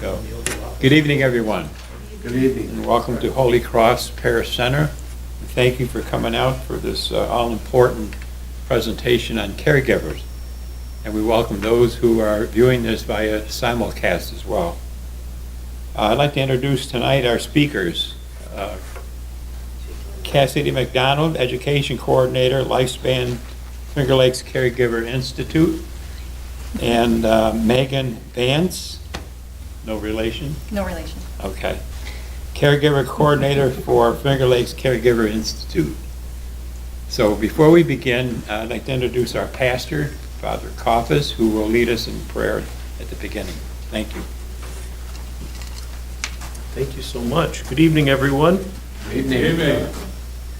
Go. Good evening, everyone. Good evening. And welcome to Holy Cross Parish Center. And thank you for coming out for this all-important presentation on caregivers. And we welcome those who are viewing this via simulcast as well. I'd like to introduce tonight our speakers. Cassidy Macdonald, Education Coordinator, Lifespan Finger Lakes Caregiver Institute. And Megan Vance, no relation? No relation. Okay. Caregiver Coordinator for Finger Lakes Caregiver Institute. So before we begin, I'd like to introduce our pastor, Father Coffis, who will lead us in prayer at the beginning. Thank you. Thank you so much. Good evening, everyone. Good evening.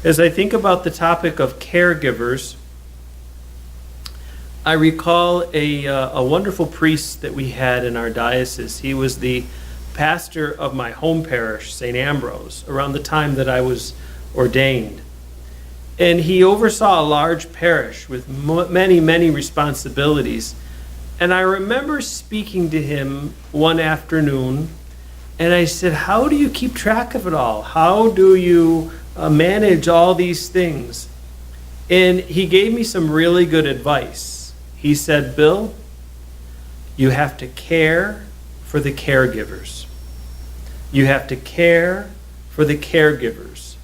As I think about the topic of caregivers, I recall a wonderful priest that we had in our diocese. He was the pastor of my home parish, St. Ambrose, around the time that I was ordained. And he oversaw a large parish with many, many responsibilities. And I remember speaking to him one afternoon, and I said, how do you keep track of it all? How do you manage all these things? And he gave me some really good advice. He said, Bill, you have to care for the caregivers. You have to care for the caregivers.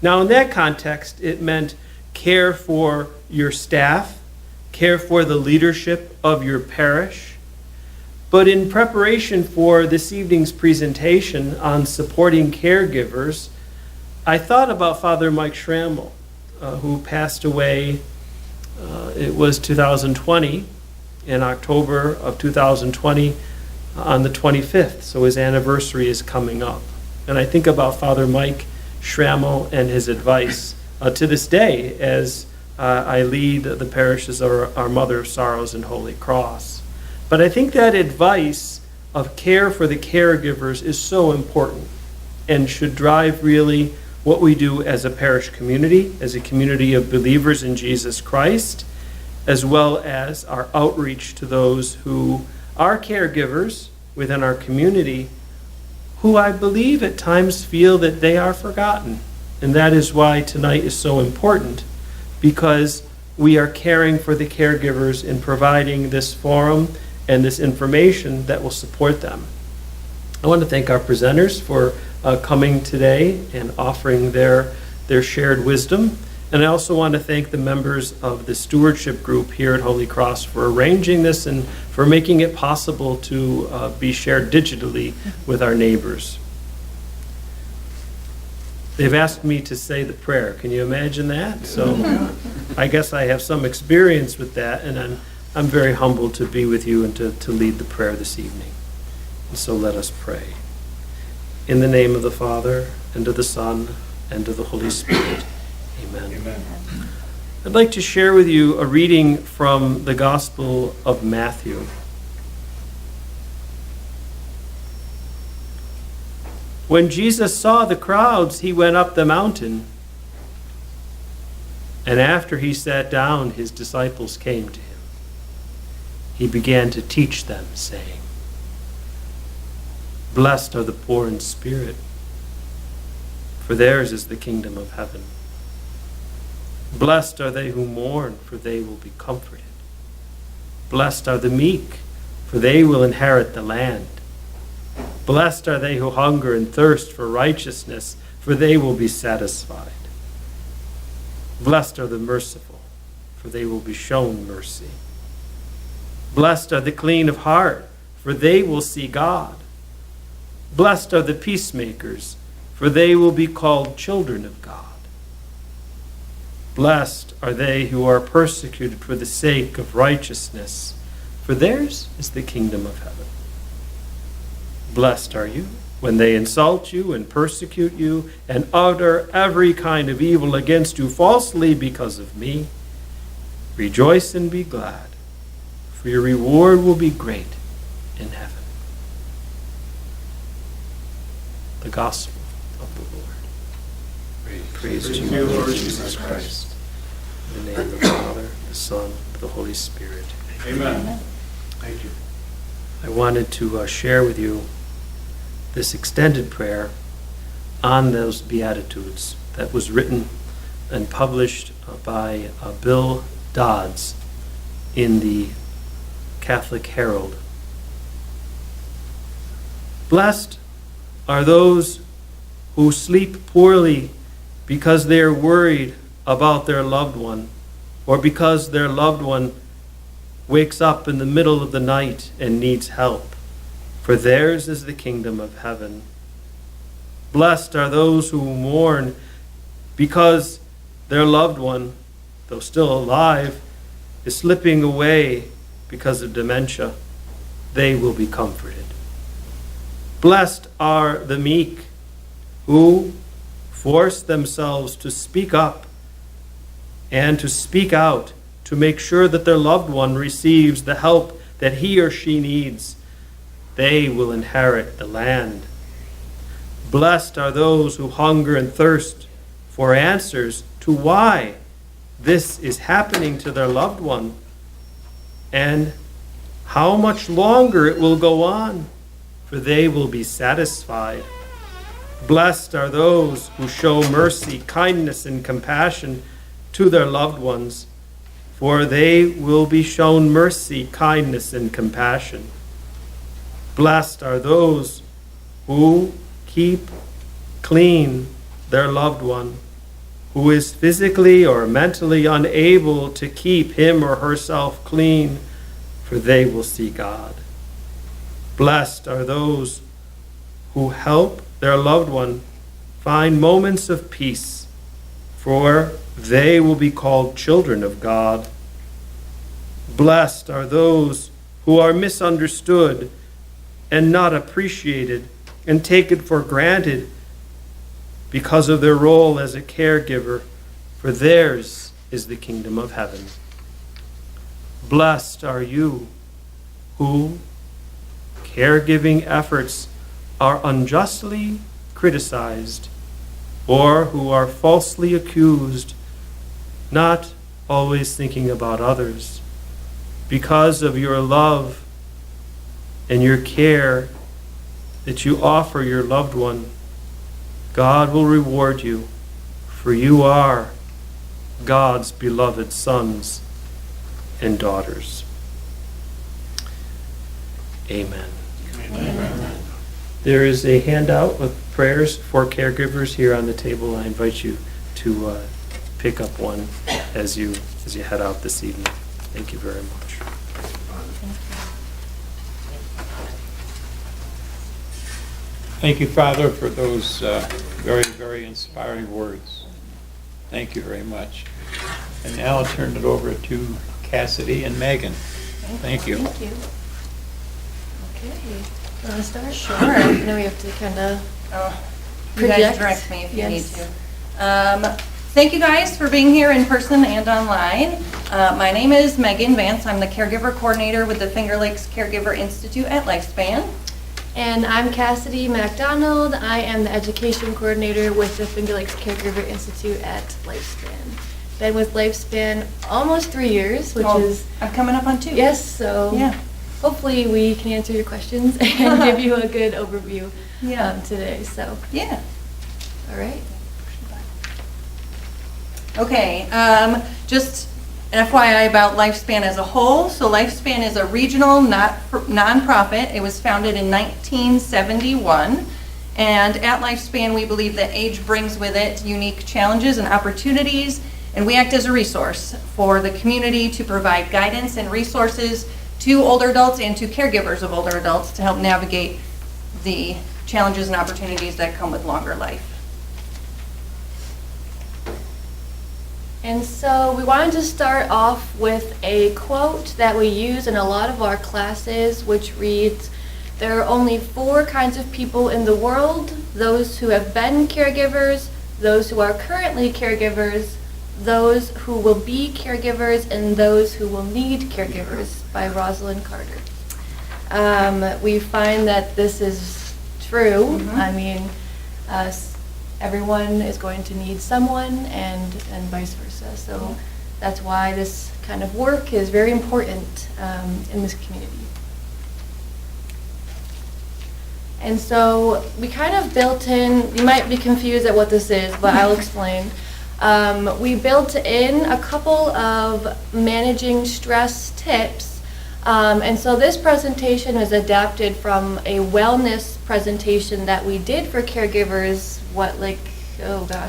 Now, in that context, it meant care for your staff, care for the leadership of your parish. But in preparation for this evening's presentation on supporting caregivers, I thought about Father Mike Schrammel, who passed away. It was 2020, in October of 2020, on the 25th. So his anniversary is coming up. And I think about Father Mike Schrammel and his advice to this day as I lead the parishes of our Mother of Sorrows and Holy Cross. But I think that advice of care for the caregivers is so important and should drive really what we do as a parish community, as a community of believers in Jesus Christ, as well as our outreach to those who are caregivers within our community, who I believe at times feel that they are forgotten. And that is why tonight is so important, because we are caring for the caregivers in providing this forum and this information that will support them. I want to thank our presenters for coming today and offering their shared wisdom. And I also want to thank the members of the stewardship group here at Holy Cross for arranging this and for making it possible to be shared digitally with our neighbors. They've asked me to say the prayer. Can you imagine that? So I guess I have some experience with that, and I'm very humbled to be with you and to lead the prayer this evening. And so let us pray. In the name of the Father, and of the Son, and of the Holy Spirit. Amen. Amen. I'd like to share with you a reading from the Gospel of Matthew. When Jesus saw the crowds, he went up the mountain. And after he sat down, his disciples came to him. He began to teach them, saying, Blessed are the poor in spirit, for theirs is the kingdom of heaven. Blessed are they who mourn, for they will be comforted. Blessed are the meek, for they will inherit the land. Blessed are they who hunger and thirst for righteousness, for they will be satisfied. Blessed are the merciful, for they will be shown mercy. Blessed are the clean of heart, for they will see God. Blessed are the peacemakers, for they will be called children of God. Blessed are they who are persecuted for the sake of righteousness, for theirs is the kingdom of heaven. Blessed are you when they insult you and persecute you and utter every kind of evil against you falsely because of me. Rejoice and be glad, for your reward will be great in heaven. The Gospel of the Lord. Praise to you, Lord Jesus Christ. In the name of the Father, the Son, and the Holy Spirit. Amen. Thank you. I wanted to share with you this extended prayer on those Beatitudes that was written and published by Bill Dodds in the Catholic Herald. Blessed are those who sleep poorly because they are worried about their loved one, or because their loved one wakes up in the middle of the night and needs help, for theirs is the kingdom of heaven. Blessed are those who mourn because their loved one, though still alive, is slipping away because of dementia. They will be comforted. Blessed are the meek who force themselves to speak up and to speak out to make sure that their loved one receives the help that he or she needs. They will inherit the land. Blessed are those who hunger and thirst for answers to why this is happening to their loved one and how much longer it will go on, for they will be satisfied. Blessed are those who show mercy, kindness, and compassion to their loved ones, for they will be shown mercy, kindness, and compassion. Blessed are those who keep clean their loved one, who is physically or mentally unable to keep him or herself clean, for they will see God. Blessed are those who help their loved one find moments of peace, for they will be called children of God. Blessed are those who are misunderstood and not appreciated and taken for granted because of their role as a caregiver, for theirs is the kingdom of heaven. Blessed are you who caregiving efforts are unjustly criticized or who are falsely accused, not always thinking about others. Because of your love and your care that you offer your loved one, God will reward you, for you are God's beloved sons and daughters. Amen. Amen. There is a handout with prayers for caregivers here on the table. I invite you to pick up one as you head out this evening. Thank you very much. Thank you, Father, for those very, very inspiring words. Thank you very much. And now I'll turn it over to Cassidy and Megan. Thank you. Thank you. Okay. You want to start? Sure. Now we have to kind of You guys project. direct me if you need Yes. to. Thank you guys for being here in person and online. My name is Megan Vance. I'm the caregiver coordinator with the Finger Lakes Caregiver Institute at Lifespan. And I'm Cassidy Macdonald. I am the education coordinator with the Finger Lakes Caregiver Institute at Lifespan. Been with Lifespan almost 3 years, which Well, is, I'm coming up on 2. yes, so Yeah. hopefully we can answer your questions and give you a good overview Yeah. today. So, Yeah. all right. Okay, just an FYI about Lifespan as a whole. So Lifespan is a regional nonprofit. It was founded in 1971. And at Lifespan, we believe that age brings with it unique challenges and opportunities. And we act as a resource for the community to provide guidance and resources to older adults and to caregivers of older adults to help navigate the challenges and opportunities that come with longer life. And so we wanted to start off with a quote that we use in a lot of our classes, which reads, "There are only 4 kinds of people in the world: those who have been caregivers, those who are currently caregivers, those who will be caregivers, and those who will need caregivers," by Rosalind Carter. We find that this is true. Mhm. I mean, everyone is going to need someone, and vice versa. So that's why this kind of work is very important in this community. And so we kind of built in, you might be confused at what this is, but I'll explain. We built in a couple of managing stress tips. And so this presentation is adapted from a wellness presentation that we did for caregivers,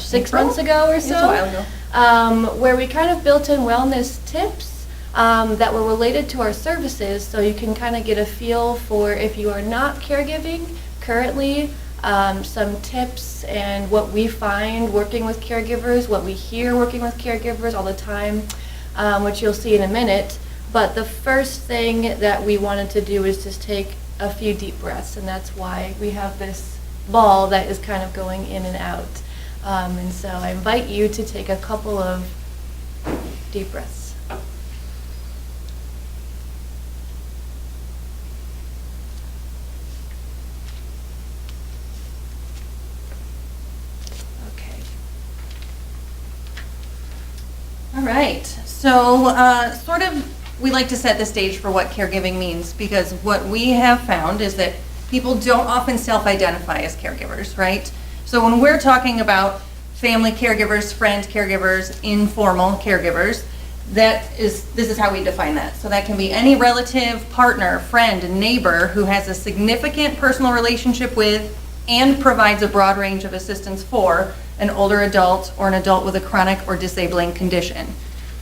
6 months ago or so? It's a while ago. Where we kind of built in wellness tips that were related to our services, so you can kind of get a feel for if you are not caregiving currently, some tips and what we find working with caregivers, what we hear working with caregivers all the time, which you'll see in a minute. But the first thing that we wanted to do is just take a few deep breaths, and that's why we have this ball that is kind of going in and out. And so I invite you to take a couple of deep breaths. Okay. All right, so we like to set the stage for what caregiving means, because what we have found is that people don't often self-identify as caregivers, right? So when we're talking about family caregivers, friend caregivers, informal caregivers, this is how we define that. So that can be any relative, partner, friend, neighbor who has a significant personal relationship with and provides a broad range of assistance for an older adult or an adult with a chronic or disabling condition.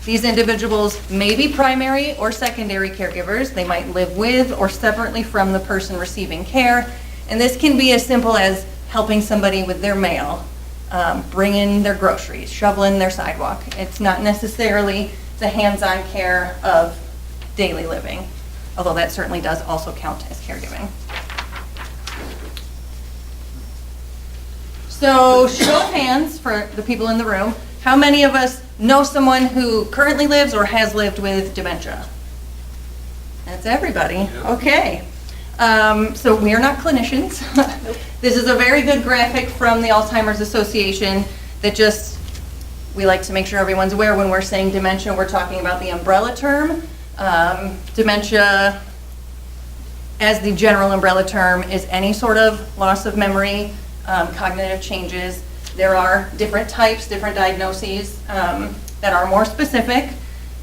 These individuals may be primary or secondary caregivers. They might live with or separately from the person receiving care. And this can be as simple as helping somebody with their mail, bringing their groceries, shoveling their sidewalk. It's not necessarily the hands-on care of daily living, although that certainly does also count as caregiving. So show of hands for the people in the room. How many of us know someone who currently lives or has lived with dementia? That's everybody. Okay. So we are not clinicians. This is a very good graphic from the Alzheimer's Association that we like to make sure everyone's aware when we're saying dementia, we're talking about the umbrella term. Dementia, as the general umbrella term, is any sort of loss of memory, cognitive changes. There are different types, different diagnoses that are more specific.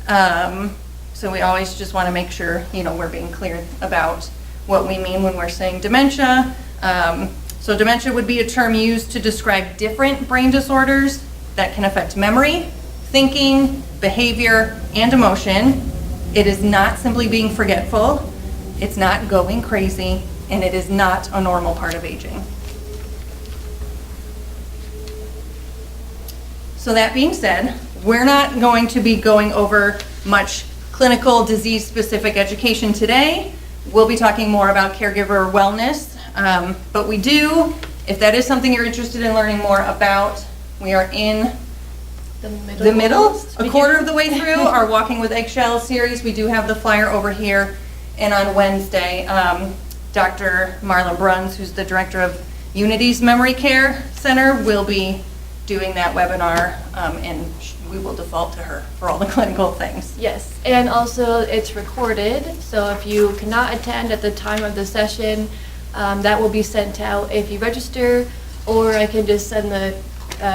So we always just want to make sure, we're being clear about what we mean when we're saying dementia. So dementia would be a term used to describe different brain disorders that can affect memory, thinking, behavior, and emotion. It is not simply being forgetful. It's not going crazy, and it is not a normal part of aging. So that being said, we're not going to be going over much clinical disease-specific education today. We'll be talking more about caregiver wellness, but we do, if that is something you're interested in learning more about, we are in the middle, a quarter of the way through our Walking with Eggshells series. We do have the flyer over here, and on Wednesday, Dr. Marla Bruns, who's the director of Unity's Memory Care Center, will be doing that webinar, and we will default to her for all the clinical things. Yes, and also it's recorded, so if you cannot attend at the time of the session, that will be sent out if you register, or I can just send the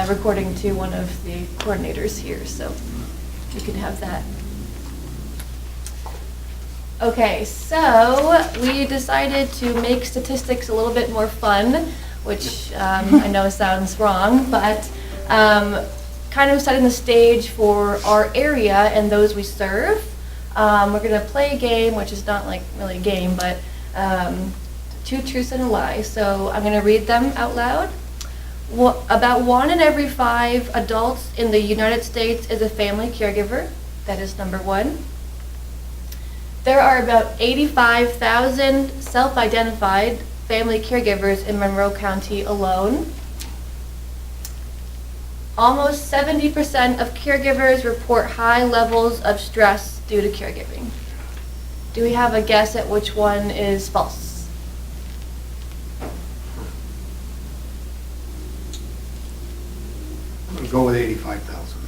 recording to one of the coordinators here, so you can have that. Okay, so we decided to make statistics a little bit more fun, which I know sounds wrong, but kind of setting the stage for our area and those we serve. We're going to play a game, which is not like really a game, but 2 truths and a lie. So I'm going to read them out loud. About 1 in every 5 adults in the United States is a family caregiver. That is number 1. There are about 85,000 self-identified family caregivers in Monroe County alone. Almost 70% of caregivers report high levels of stress due to caregiving. Do we have a guess at which one is false? I'm going to go with 85,000.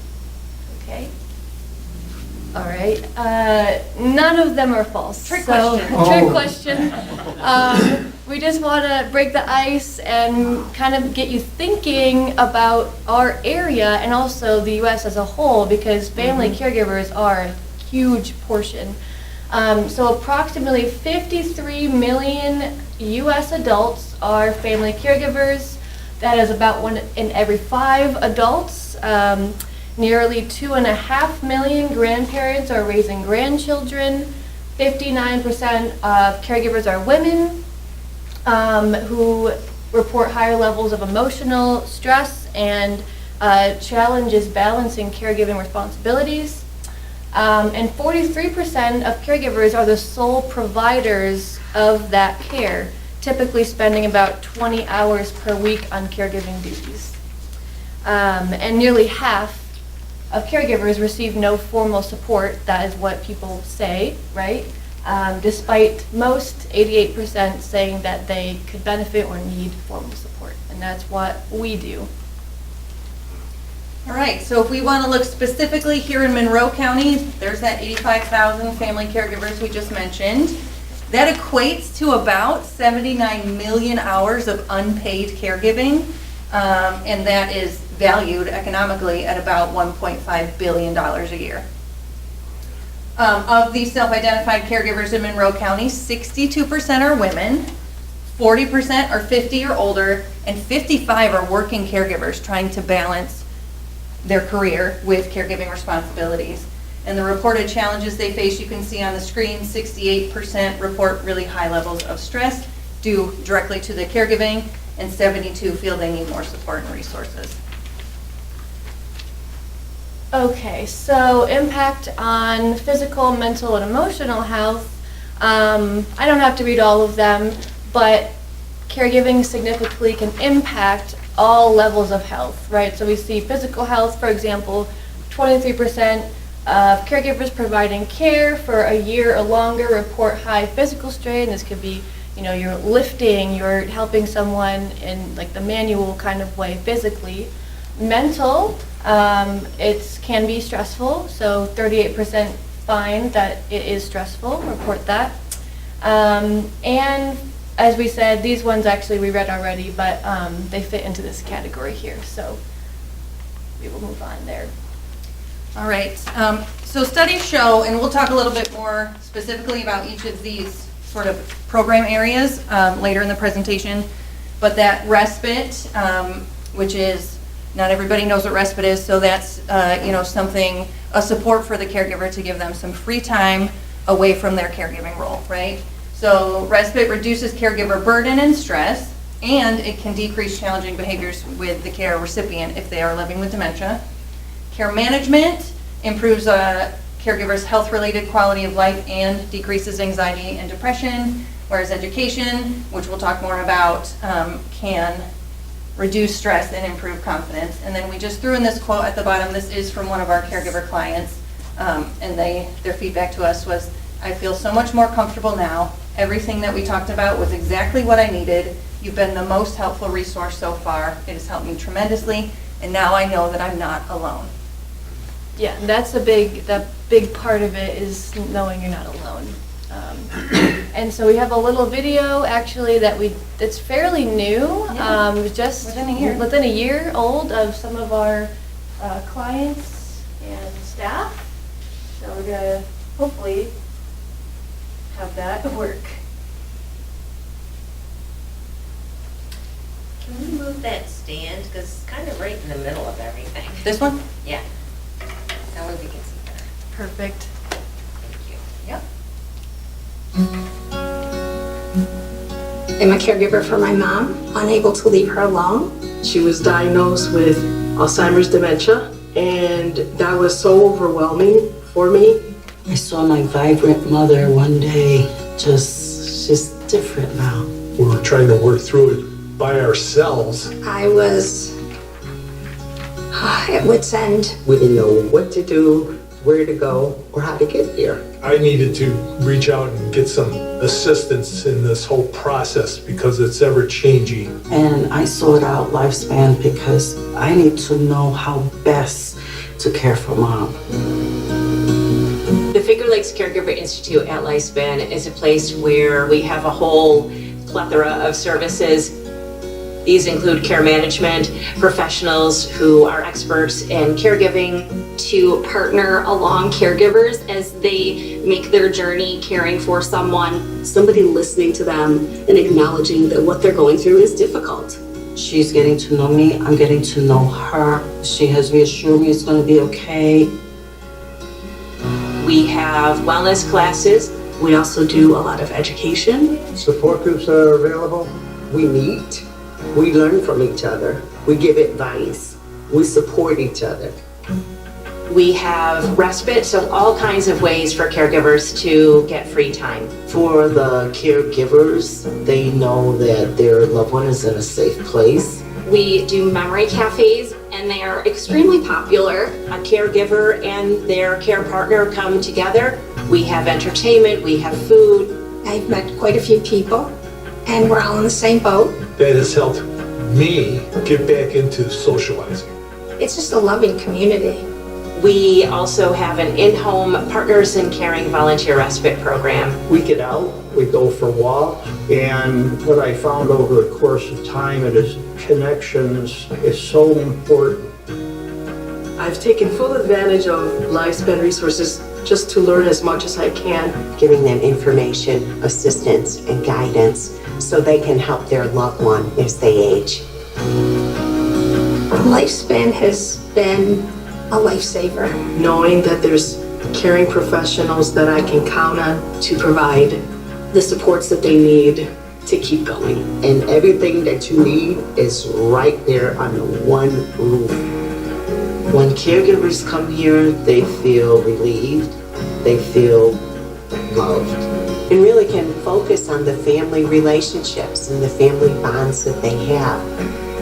Okay. All right. None of them are false. Trick So, question. trick Oh. question. We just want to break the ice and kind of get you thinking about our area and also the U.S. as a whole, because family caregivers are a huge portion. So approximately 53 million U.S. adults are family caregivers. That is about 1 in every 5 adults. Nearly 2.5 million grandparents are raising grandchildren. 59% of caregivers are women who report higher levels of emotional stress and challenges balancing caregiving responsibilities. And 43% of caregivers are the sole providers of that care, typically spending about 20 hours per week on caregiving duties. And nearly half of caregivers receive no formal support. That is what people say, right? Despite most, 88%, saying that they could benefit or need formal support. And that's what we do. All right, so if we want to look specifically here in Monroe County, there's that 85,000 family caregivers we just mentioned. That equates to about 79 million hours of unpaid caregiving, and that is valued economically at about $1.5 billion a year. Of these self-identified caregivers in Monroe County, 62% are women, 40% are 50 or older, and 55 are working caregivers trying to balance their career with caregiving responsibilities. And the reported challenges they face, you can see on the screen, 68% report really high levels of stress due directly to the caregiving, and 72 feel they need more support and resources. Okay, so impact on physical, mental, and emotional health. I don't have to read all of them, but caregiving significantly can impact all levels of health, right? So we see physical health, for example, 23% of caregivers providing care for a year or longer report high physical strain. This could be, you're lifting, you're helping someone in like the manual kind of way physically. Mental, it can be stressful, so 38% find that it is stressful, report that. And as we said, these ones actually we read already, but they fit into this category here, so we will move on there. All right, so studies show, and we'll talk a little bit more specifically about each of these sort of program areas later in the presentation, but that respite, which is, not everybody knows what respite is, so that's something, a support for the caregiver to give them some free time away from their caregiving role, right? So respite reduces caregiver burden and stress, and it can decrease challenging behaviors with the care recipient if they are living with dementia. Care management improves caregivers' health-related quality of life and decreases anxiety and depression, whereas education, which we'll talk more about, can reduce stress and improve confidence. And then we just threw in this quote at the bottom. This is from one of our caregiver clients, and their feedback to us was, "I feel so much more comfortable now. Everything that we talked about was exactly what I needed. You've been the most helpful resource so far. It has helped me tremendously, and now I know that I'm not alone." Yeah, and that's the big part of it, is knowing you're not alone. And so we have a little video actually that's fairly new, Yeah. just Within a year. old, of some of our clients and staff. So we're gonna hopefully have that work. Can we move that stand, because it's kind of right in the middle of everything? This one? Yeah. That way we can see better. Perfect. Thank you. Yep. I'm a caregiver for my mom, unable to leave her alone. She was diagnosed with Alzheimer's dementia, and that was so overwhelming for me. I saw my vibrant mother one day, she's different now. We were trying to work through it by ourselves. I was at wit's end. We didn't know what to do, where to go, or how to get here. I needed to reach out and get some assistance in this whole process because it's ever changing. And I sought out Lifespan because I need to know how best to care for Mom. Finger Lakes Caregiver Institute at Lifespan is a place where we have a whole plethora of services. These include care management, professionals who are experts in caregiving, to partner along caregivers as they make their journey caring for someone. Somebody listening to them and acknowledging that what they're going through is difficult. She's getting to know me, I'm getting to know her. She has reassured me it's gonna be okay. We have wellness classes. We also do a lot of education. Support groups are available. We meet, we learn from each other, we give advice, we support each other. We have respite, so all kinds of ways for caregivers to get free time. For the caregivers, they know that their loved one is in a safe place. We do memory cafes, and they are extremely popular. A caregiver and their care partner come together. We have entertainment, we have food. I've met quite a few people, and we're all in the same boat. That has helped me get back into socializing. It's just a loving community. We also have an in-home Partners in Caring volunteer respite program. We get out, we go for walks, and what I found over the course of time is connections is so important. I've taken full advantage of Lifespan resources just to learn as much as I can. Giving them information, assistance, and guidance so they can help their loved one as they age. Lifespan has been a lifesaver. Knowing that there's caring professionals that I can count on to provide the supports that they need to keep going. And everything that you need is right there under one roof. When caregivers come here, they feel relieved, they feel loved, and really can focus on the family relationships and the family bonds that they have.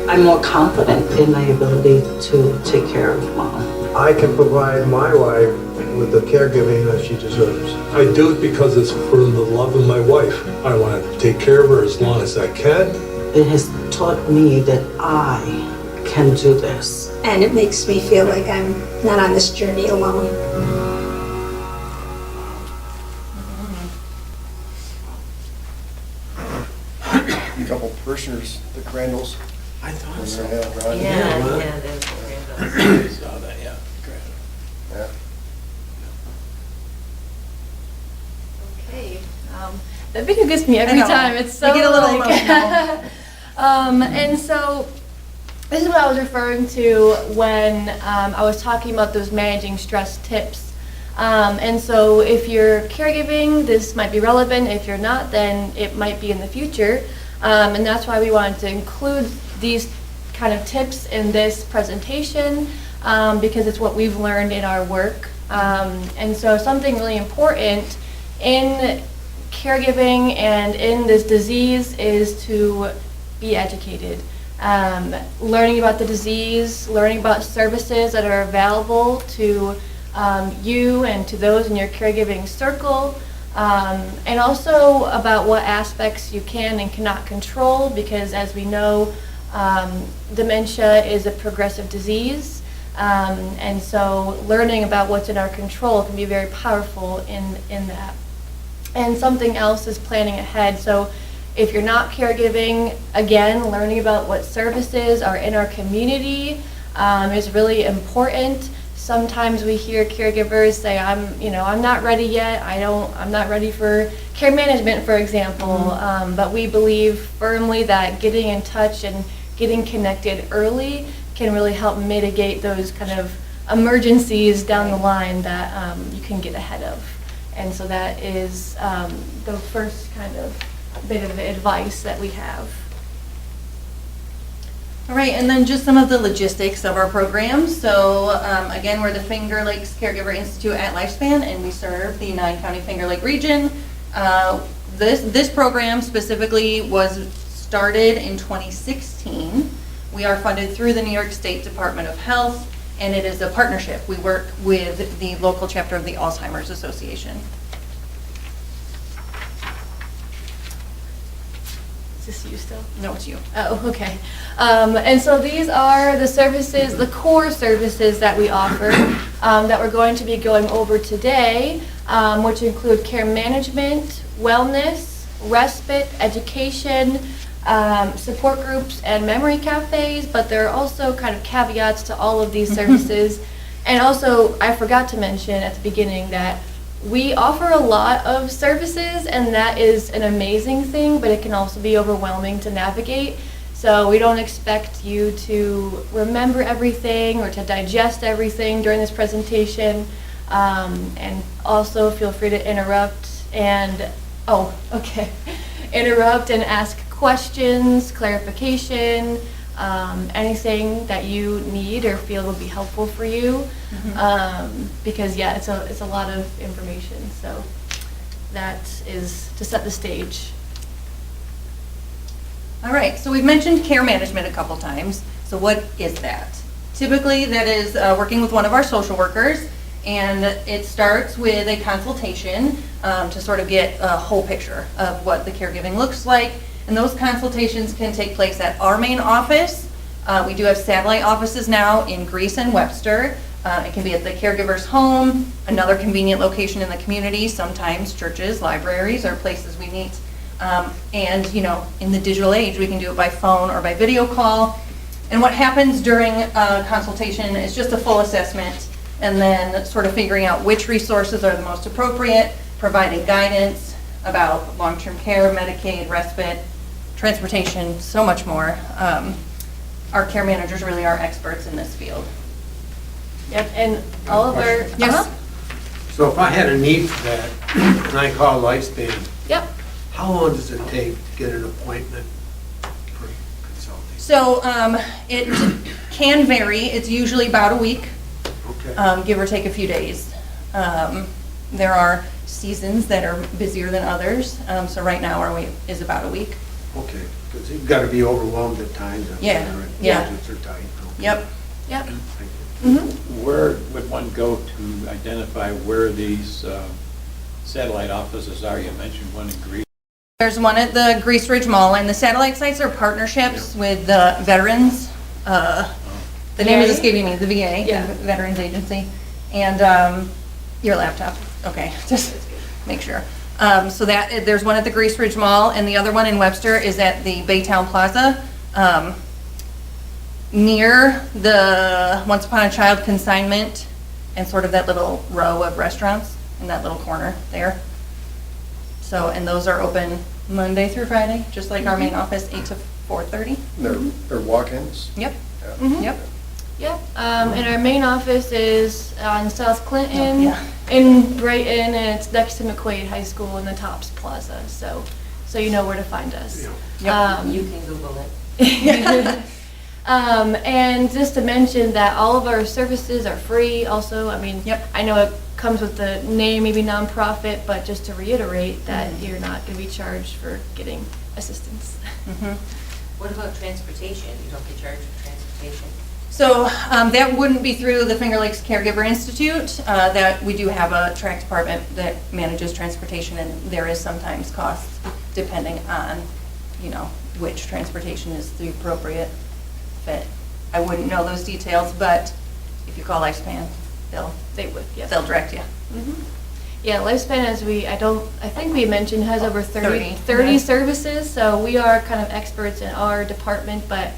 I'm more confident in my ability to take care of Mom. I can provide my wife with the caregiving that she deserves. I do it because it's for the love of my wife. I want to take care of her as long as I can. It has taught me that I can do this. And it makes me feel like I'm not on this journey alone. A couple parishioners, the Crandalls. I thought so. Yeah, there's the Crandalls. Saw that, yeah. Yeah. Okay. That video gets me every I know. time. It's so I get a little like, and so this is what I was referring to when I was talking about those managing stress tips. And so if you're caregiving, this might be relevant. If you're not, then it might be in the future. And that's why we wanted to include these kind of tips in this presentation because it's what we've learned in our work. And so something really important in caregiving and in this disease is to be educated. Learning about the disease, learning about services that are available to you and to those in your caregiving circle, and also about what aspects you can and cannot control, because as we know, dementia is a progressive disease, and so learning about what's in our control can be very powerful in that. And something else is planning ahead. So if you're not caregiving, again, learning about what services are in our community is really important. Sometimes we hear caregivers say, I'm not ready yet. I'm not ready for care management, for example. But we believe firmly that getting in touch and getting connected early can really help mitigate those kind of emergencies down the line that you can get ahead of. And so that is the first kind of bit of advice that we have. All right, and then just some of the logistics of our program. So again, we're the Finger Lakes Caregiver Institute at Lifespan, and we serve the 9-county Finger Lake region. This program specifically was started in 2016. We are funded through the New York State Department of Health, and it is a partnership. We work with the local chapter of the Alzheimer's Association. Is this you still? No, it's you. Oh, okay. And so these are the services, the core services that we offer that we're going to be going over today. which include care management, wellness, respite, education, support groups, and memory cafes, but there are also kind of caveats to all of these services. And also, I forgot to mention at the beginning that we offer a lot of services, and that is an amazing thing, but it can also be overwhelming to navigate. So we don't expect you to remember everything or to digest everything during this presentation. And also feel free to interrupt and, interrupt and ask questions, clarification, anything that you need or feel will be helpful for you. Because yeah, it's a lot of information. So that is to set the stage. All right, so we've mentioned care management a couple times. So what is that? Typically, that is working with one of our social workers, and it starts with a consultation to sort of get a whole picture of what the caregiving looks like. And those consultations can take place at our main office. We do have satellite offices now in Greece and Webster. It can be at the caregiver's home, another convenient location in the community, sometimes churches, libraries, or places we meet. And, you know, in the digital age, we can do it by phone or by video call. And what happens during a consultation is just a full assessment, and then sort of figuring out which resources are the most appropriate, providing guidance about long-term care, Medicaid, respite, transportation, so much more. Our care managers really are experts in this field. Yep, and all of our... Yes. So if I had a need for that, and I call Lifespan, Yep. how long does it take to get an appointment for consulting? So it can vary. It's usually about a week, Okay. give or take a few days. There are seasons that are busier than others. So right now our wait is about a week. Okay, because you've got to be overwhelmed at times. I'm Yeah, sure, and yeah. budgets are tight. Okay. Yep. Yep. Thank you. Where would one go to identify where these satellite offices are? You mentioned one in Greece. There's one at the Grease Ridge Mall, and the satellite sites are partnerships with the veterans. The name is escaping me, the VA, Yeah. the Veterans Agency. And your laptop, okay, just make sure. So that there's one at the Grease Ridge Mall, and the other one in Webster is at the Baytown Plaza, near the Once Upon a Child consignment, and sort of that little row of restaurants in that little corner there. So, and those are open Monday through Friday, just like our main office, 8 to 4:30. They're walk-ins? Yep. Yeah. Yep. Yep, and our main office is on South Clinton, Yeah. in Brighton, and it's next to McQuaid High School in the Tops Plaza, so you know where to find us. Yep. You can Google it. And just to mention that all of our services are free also. I mean, Yep. I know it comes with the name, maybe nonprofit, but just to reiterate that you're not going to be charged for getting assistance. What about transportation? You don't get charged for transportation? So that wouldn't be through the Finger Lakes Caregiver Institute. That we do have a track department that manages transportation, and there is sometimes costs depending on, you know, which transportation is the appropriate fit. I wouldn't know those details, but if you call Lifespan, They would, yes. they'll direct you. Yeah, Lifespan, as I think we mentioned, has over 30 30. services, so we are kind of experts in our department, but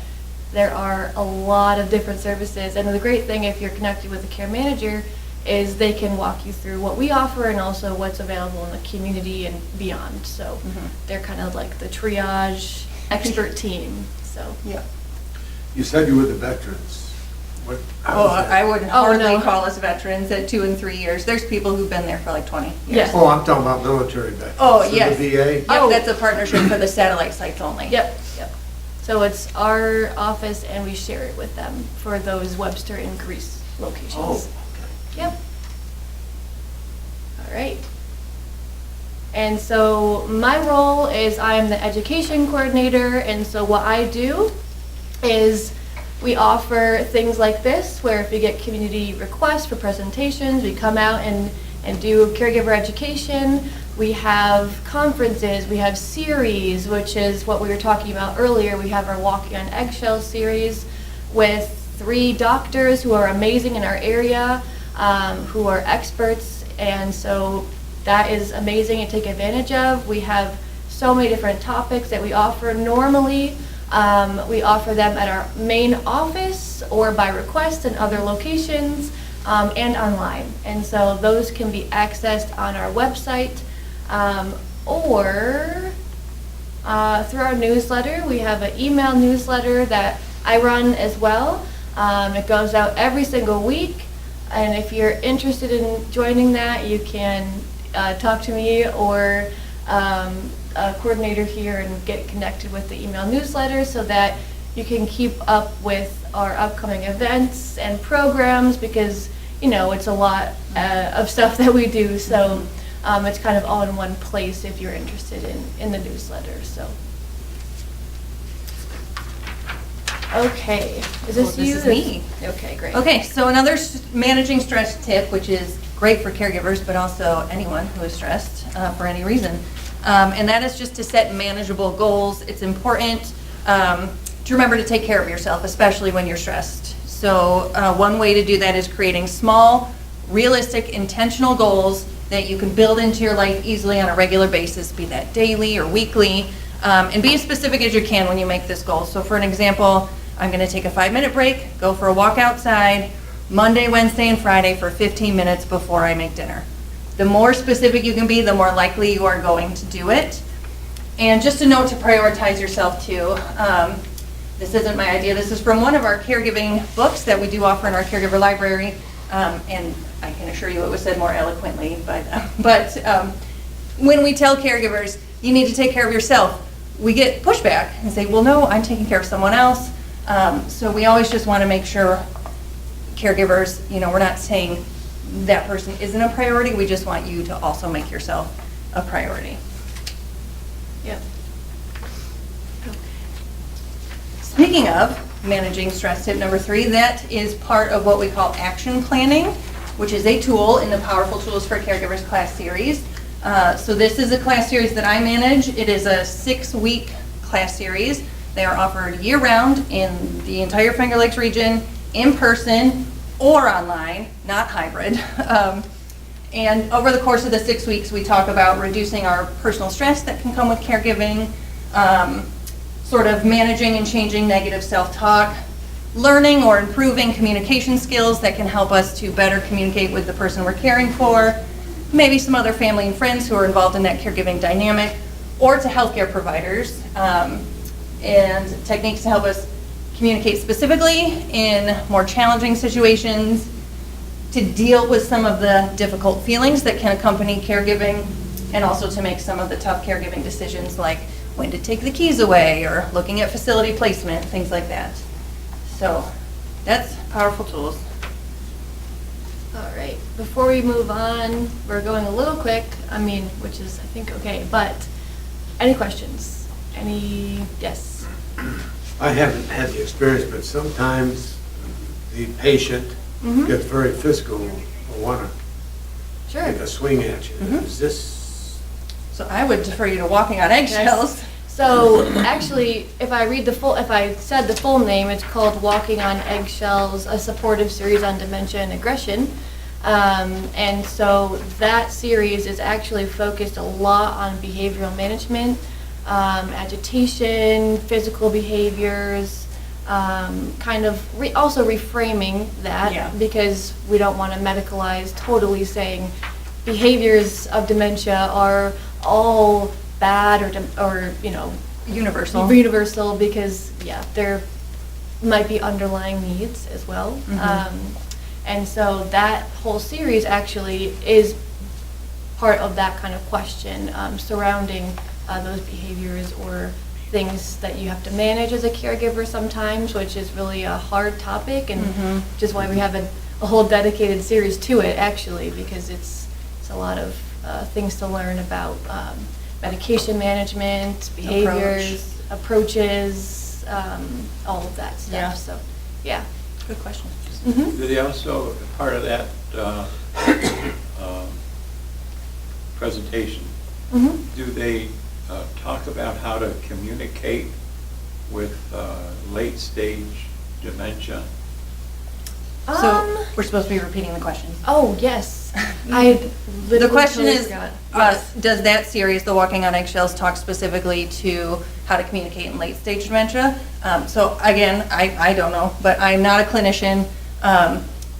there are a lot of different services. And the great thing, if you're connected with a care manager, is they can walk you through what we offer and also what's available in the community and beyond. So they're kind of like the triage expert team, so. Yeah. You said you were the veterans. How is that? I would hardly no. call us veterans at 2 and 3 years. There's people who've been there for like 20 years. Yes. Oh, I'm talking about military veterans. Oh, So yes. The VA? Yep, that's a partnership for the satellite sites only. Yep. So it's our office and we share it with them for those Webster and Greece locations. Oh, okay. Yep. All right. And so my role is I'm the education coordinator, and so what I do is we offer things like this, where if we get community requests for presentations, we come out and do caregiver education. We have conferences, we have series, which is what we were talking about earlier. We have our Walking on Eggshells series with 3 doctors who are amazing in our area, who are experts. And so that is amazing to take advantage of. We have so many different topics that we offer. Normally, we offer them at our main office or by request in other locations and online. And so those can be accessed on our website or through our newsletter. We have an email newsletter that I run as well. It goes out every single week. And if you're interested in joining that, you can talk to me or a coordinator here and get connected with the email newsletter so that you can keep up with our upcoming events and programs, because it's a lot of stuff that we do. So it's kind of all in one place if you're interested in the newsletter. So okay, is this you? This is me. Okay, great. Okay, so another managing stress tip, which is great for caregivers, but also anyone who is stressed for any reason. And that is just to set manageable goals. It's important to remember to take care of yourself, especially when you're stressed. So one way to do that is creating small, realistic, intentional goals that you can build into your life easily on a regular basis, be that daily or weekly, and be as specific as you can when you make this goal. So for an example, I'm going to take a 5-minute break, go for a walk outside, Monday, Wednesday, and Friday for 15 minutes before I make dinner. The more specific you can be, the more likely you are going to do it. And just a note to prioritize yourself too. This isn't my idea. This is from one of our caregiving books that we do offer in our caregiver library. And I can assure you it was said more eloquently by them. But when we tell caregivers, you need to take care of yourself, we get pushback and say, well, no, I'm taking care of someone else. So we always just want to make sure caregivers, we're not saying that person isn't a priority. We just want you to also make yourself a priority. Yep. Speaking of managing stress, tip number 3, that is part of what we call action planning, which is a tool in the Powerful Tools for Caregivers class series. So this is a class series that I manage. It is a 6-week class series. They are offered year-round in the entire Finger Lakes region, in person or online, not hybrid. And over the course of the 6 weeks, we talk about reducing our personal stress that can come with caregiving, sort of managing and changing negative self-talk, learning or improving communication skills that can help us to better communicate with the person we're caring for, maybe some other family and friends who are involved in that caregiving dynamic, or to healthcare providers, and techniques to help us communicate specifically in more challenging situations, to deal with some of the difficult feelings that can accompany caregiving, and also to make some of the tough caregiving decisions like when to take the keys away or looking at facility placement, things like that. So that's Powerful Tools. All right, before we move on, we're going a little quick, which is, I think, okay, but any questions? Yes? I haven't had the experience, but sometimes the patient gets very physical or want to Sure. take a swing at you. Is this? So I would defer you to Walking on Eggshells. Yes. So actually, if I said the full name, it's called Walking on Eggshells, a supportive series on dementia and aggression. And so that series is actually focused a lot on behavioral management, agitation, physical behaviors, also reframing that, because we don't want to medicalize totally saying behaviors of dementia are all bad or universal, because there might be underlying needs as well. And so that whole series actually is part of that kind of question surrounding those behaviors or things that you have to manage as a caregiver sometimes, which is really a hard topic, and which is why we have a whole dedicated series to it, actually, because it's a lot of things to learn about medication management, behaviors, approaches, all of that stuff. Yeah. So, yeah. Good question. Do they also, part of that presentation, do they talk about how to communicate with late-stage dementia? So we're supposed to be repeating the question. Oh, yes. The question totally is, forgot. does that series, The Walking on Eggshells, talk specifically to how to communicate in late stage dementia? So again, I don't know, but I'm not a clinician.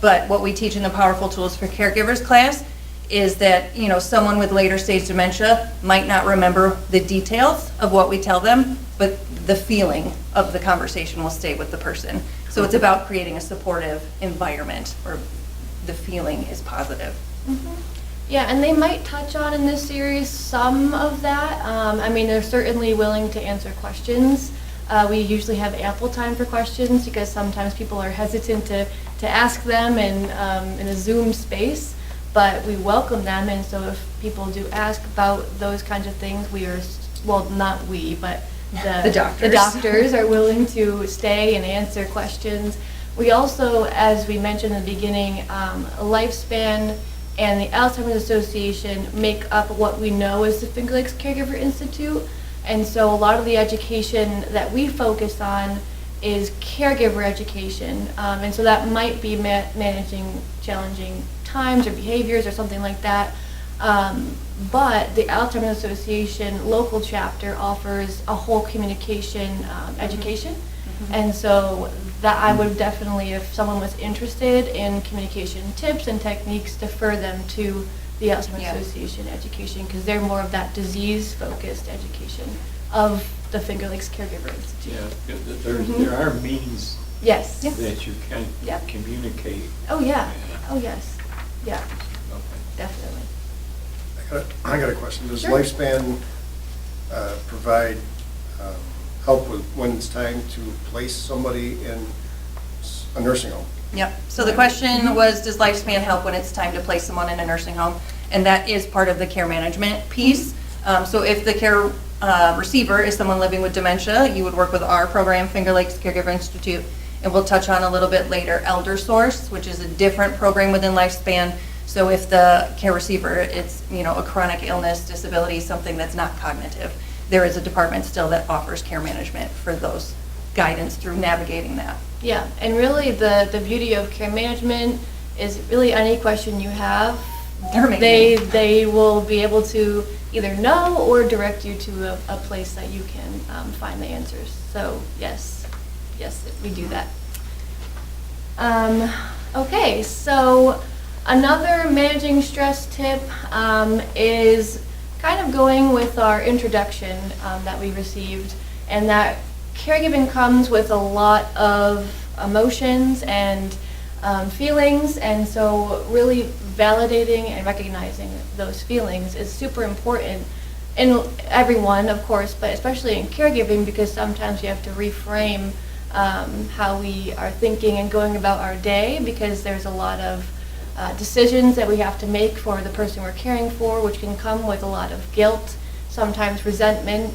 But what we teach in the Powerful Tools for Caregivers class is that, someone with later stage dementia might not remember the details of what we tell them, but the feeling of the conversation will stay with the person. So it's about creating a supportive environment where the feeling is positive. Yeah, and they might touch on in this series some of that. They're certainly willing to answer questions. We usually have ample time for questions because sometimes people are hesitant to ask them in a Zoom space, but we welcome them. And so if people do ask about those kinds of things, we are, well, not we, but the doctors are willing to stay and answer questions. We also, as we mentioned in the beginning, Lifespan and the Alzheimer's Association make up what we know as the Finger Lakes Caregiver Institute. And so a lot of the education that we focus on is caregiver education. And so that might be managing challenging times or behaviors or something like that. But the Alzheimer's Association local chapter offers a whole communication education. And so that I would definitely, if someone was interested in communication tips and techniques, defer them to the Alzheimer's Association education, because they're more of that disease-focused education of the Finger Lakes Caregiver Institute. There are means Yes. that you can communicate. Oh, yeah. Oh, yes. Yeah, Okay. definitely. I got a question. Does Sure. Lifespan provide help with when it's time to place somebody in a nursing home? Yep. So the question was, does Lifespan help when it's time to place someone in a nursing home? And that is part of the care management piece. So if the care receiver is someone living with dementia, you would work with our program, Finger Lakes Caregiver Institute, and we'll touch on a little bit later Elder Source, which is a different program within Lifespan. So if the care receiver, it's a chronic illness, disability, something that's not cognitive, there is a department still that offers care management for those guidance through navigating that. Yeah, and really the beauty of care management is really any question you have, they will be able to either know or direct you to a place that you can find the answers. So yes, we do that. Okay, so another managing stress tip is kind of going with our introduction that we received, and that caregiving comes with a lot of emotions and feelings, and so really validating and recognizing those feelings is super important in everyone, of course, but especially in caregiving, because sometimes you have to reframe how we are thinking and going about our day, because there's a lot of decisions that we have to make for the person we're caring for, which can come with a lot of guilt, sometimes resentment,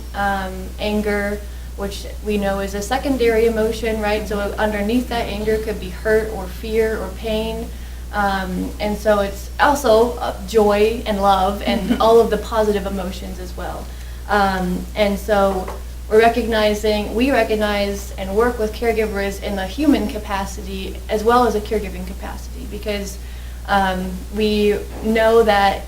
anger, which we know is a secondary emotion, right? So underneath that anger could be hurt or fear or pain. And so it's also joy and love and all of the positive emotions as well. And so we recognize and work with caregivers in the human capacity as well as a caregiving capacity, because we know that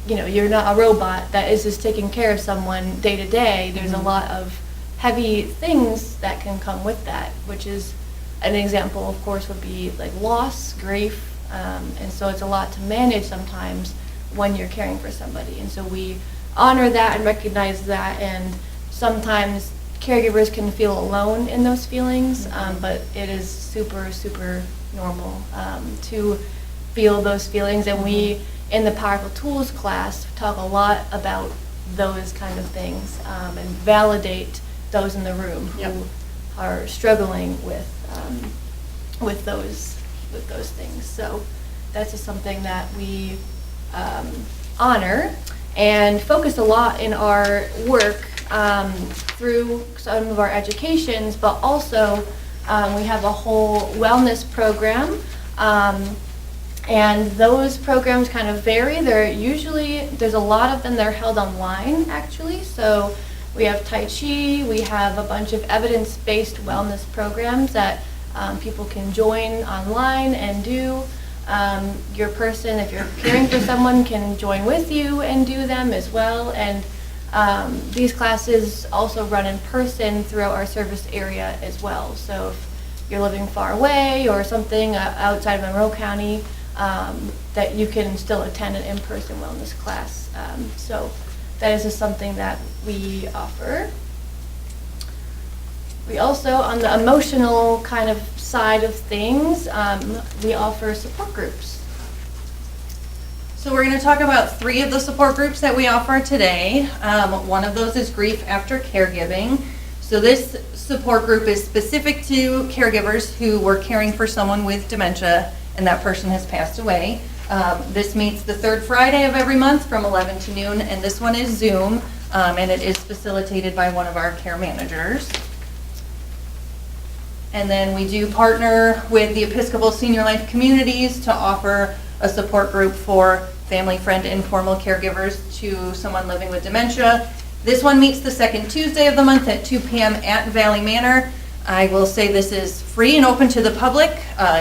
you're not a robot that is just taking care of someone day to day. There's a lot of heavy things that can come with that, which is an example, of course, would be like loss, grief, and so it's a lot to manage sometimes when you're caring for somebody. And so we honor that and recognize that, and sometimes caregivers can feel alone in those feelings, but it is super, super normal to feel those feelings. And we, in the Powerful Tools class, talk a lot about those kind of things and validate those in the room who are struggling with those things. So that's just something that we honor and focus a lot in our work through some of our educations, but also we have a whole wellness program. And those programs kind of vary. There's a lot of them that are held online, actually. So we have Tai Chi, we have a bunch of evidence-based wellness programs that People can join online and do. Your person, if you're caring for someone, can join with you and do them as well. And these classes also run in person throughout our service area as well. So if you're living far away or something outside of Monroe County, that you can still attend an in-person wellness class. So that is just something that we offer. We also, on the emotional kind of side of things, we offer support groups. So we're going to talk about 3 of the support groups that we offer today. One of those is grief after caregiving. So this support group is specific to caregivers who were caring for someone with dementia and that person has passed away. This meets the 3rd Friday of every month from 11 to noon, and this one is Zoom, and it is facilitated by one of our care managers. And then we do partner with the Episcopal Senior Life Communities to offer a support group for family, friend, informal caregivers to someone living with dementia. This one meets the 2nd Tuesday of the month at 2 p.m. at Valley Manor. I will say this is free and open to the public.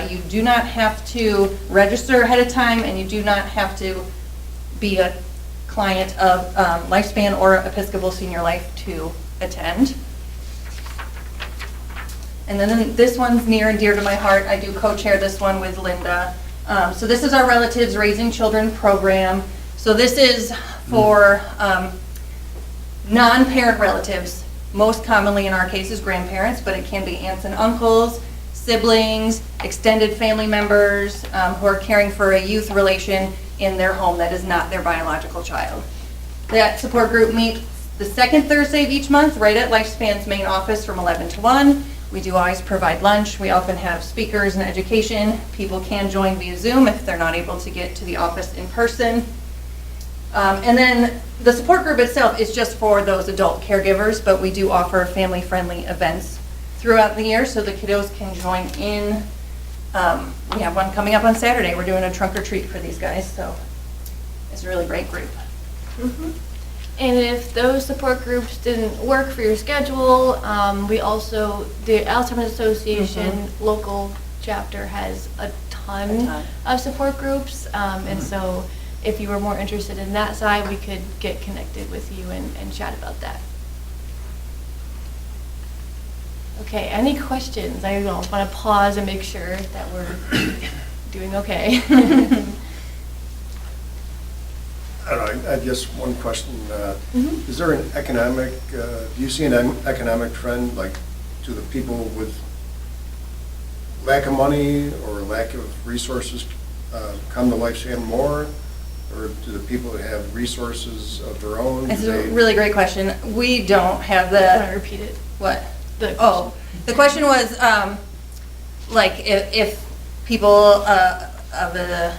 You do not have to register ahead of time, and you do not have to be a client of Lifespan or Episcopal Senior Life to attend. And then this one's near and dear to my heart. I do co-chair this one with Linda. So this is our Relatives Raising Children program. So this is for non-parent relatives. Most commonly in our case is grandparents, but it can be aunts and uncles, siblings, extended family members who are caring for a youth relation in their home that is not their biological child. That support group meets the 2nd Thursday of each month right at Lifespan's main office from 11 to 1. We do always provide lunch. We often have speakers and education. People can join via Zoom if they're not able to get to the office in person. And then the support group itself is just for those adult caregivers, but we do offer family-friendly events throughout the year so the kiddos can join in. We have one coming up on Saturday. We're doing a trunk or treat for these guys, so it's a really great group. Mm-hmm. And if those support groups didn't work for your schedule, we also, the Alzheimer's Association local chapter has a ton of support groups. And so if you were more interested in that side, we could get connected with you and chat about that. Okay, any questions? I want to pause and make sure that we're doing okay. I don't know, I guess one question, is there an economic, do you see an economic trend, like, to the people with lack of money or lack of resources come to Lifespan more? Or do the people that have resources of their own? It's a really great question. We don't have the... Can I repeat it? What? The question was, like, if people of a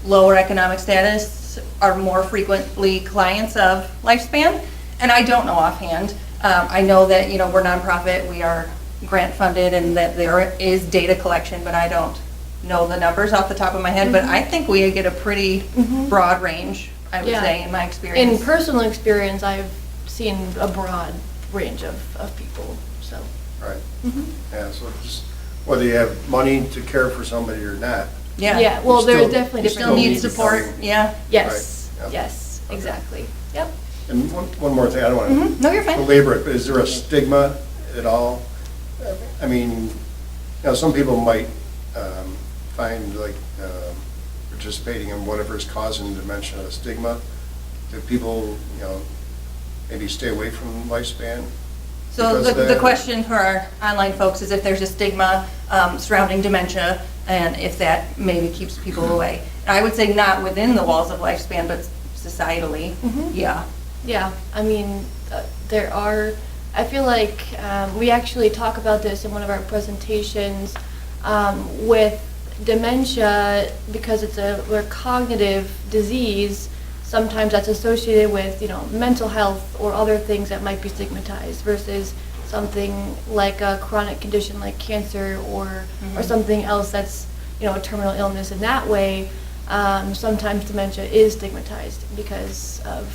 lower economic status are more frequently clients of Lifespan, and I don't know offhand. I know that, you know, we're nonprofit, we are grant funded, and that there is data collection, but I don't know the numbers off the top of my head, but I think we get a pretty broad range, I would say, in my experience. In personal experience, I've seen a broad range of people, so. Right. Yeah, so just whether you have money to care for somebody or not. Yeah, well, there's definitely different still need support, Yes, right. Yep. Yes, Okay. exactly. Yep. And one more thing, I don't want to No, you're fine. belabor it, but is there a stigma at all? I mean, you know, some people might find like participating in whatever is causing dementia a stigma. Do people, you know, maybe stay away from Lifespan? So the question for our online folks is if there's a stigma surrounding dementia and if that maybe keeps people away. I would say not within the walls of Lifespan, but societally, yeah. Yeah, I mean, there are, I feel like we actually talk about this in one of our presentations with dementia, because it's a cognitive disease. Sometimes that's associated with, you know, mental health or other things that might be stigmatized versus something like a chronic condition like cancer or something else that's, you know, a terminal illness in that way. Sometimes dementia is stigmatized because of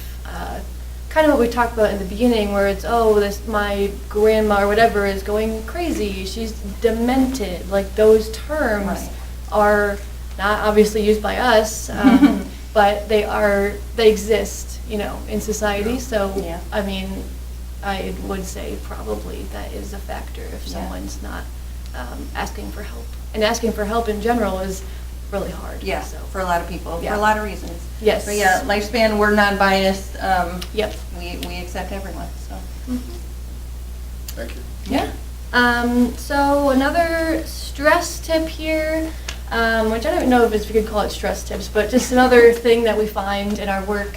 kind of what we talked about in the beginning, where it's, oh, my grandma or whatever is going crazy, she's demented. Like, those terms are not obviously used by us, but they exist, in society. So, I mean, I would say probably that is a factor if someone's not asking for help. And asking for help in general is really hard. Yeah, so. for a lot of people, Yeah. for a lot of reasons. Yes. But yeah, Lifespan, we're non-biased. Yep. We accept everyone, so. Thank you. Yeah. So another stress tip here, which I don't know if we could call it stress tips, but just another thing that we find in our work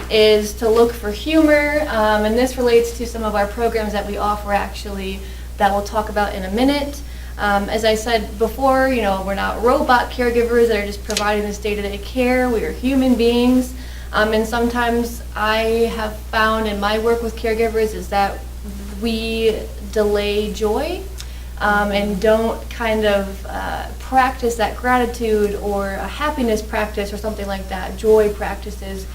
is to look for humor. And this relates to some of our programs that we offer, actually, that we'll talk about in a minute. As I said before, we're not robot caregivers that are just providing this day-to-day care. We are human beings. And sometimes I have found in my work with caregivers is that we delay joy and don't kind of practice that gratitude or a happiness practice or something like that, joy practices,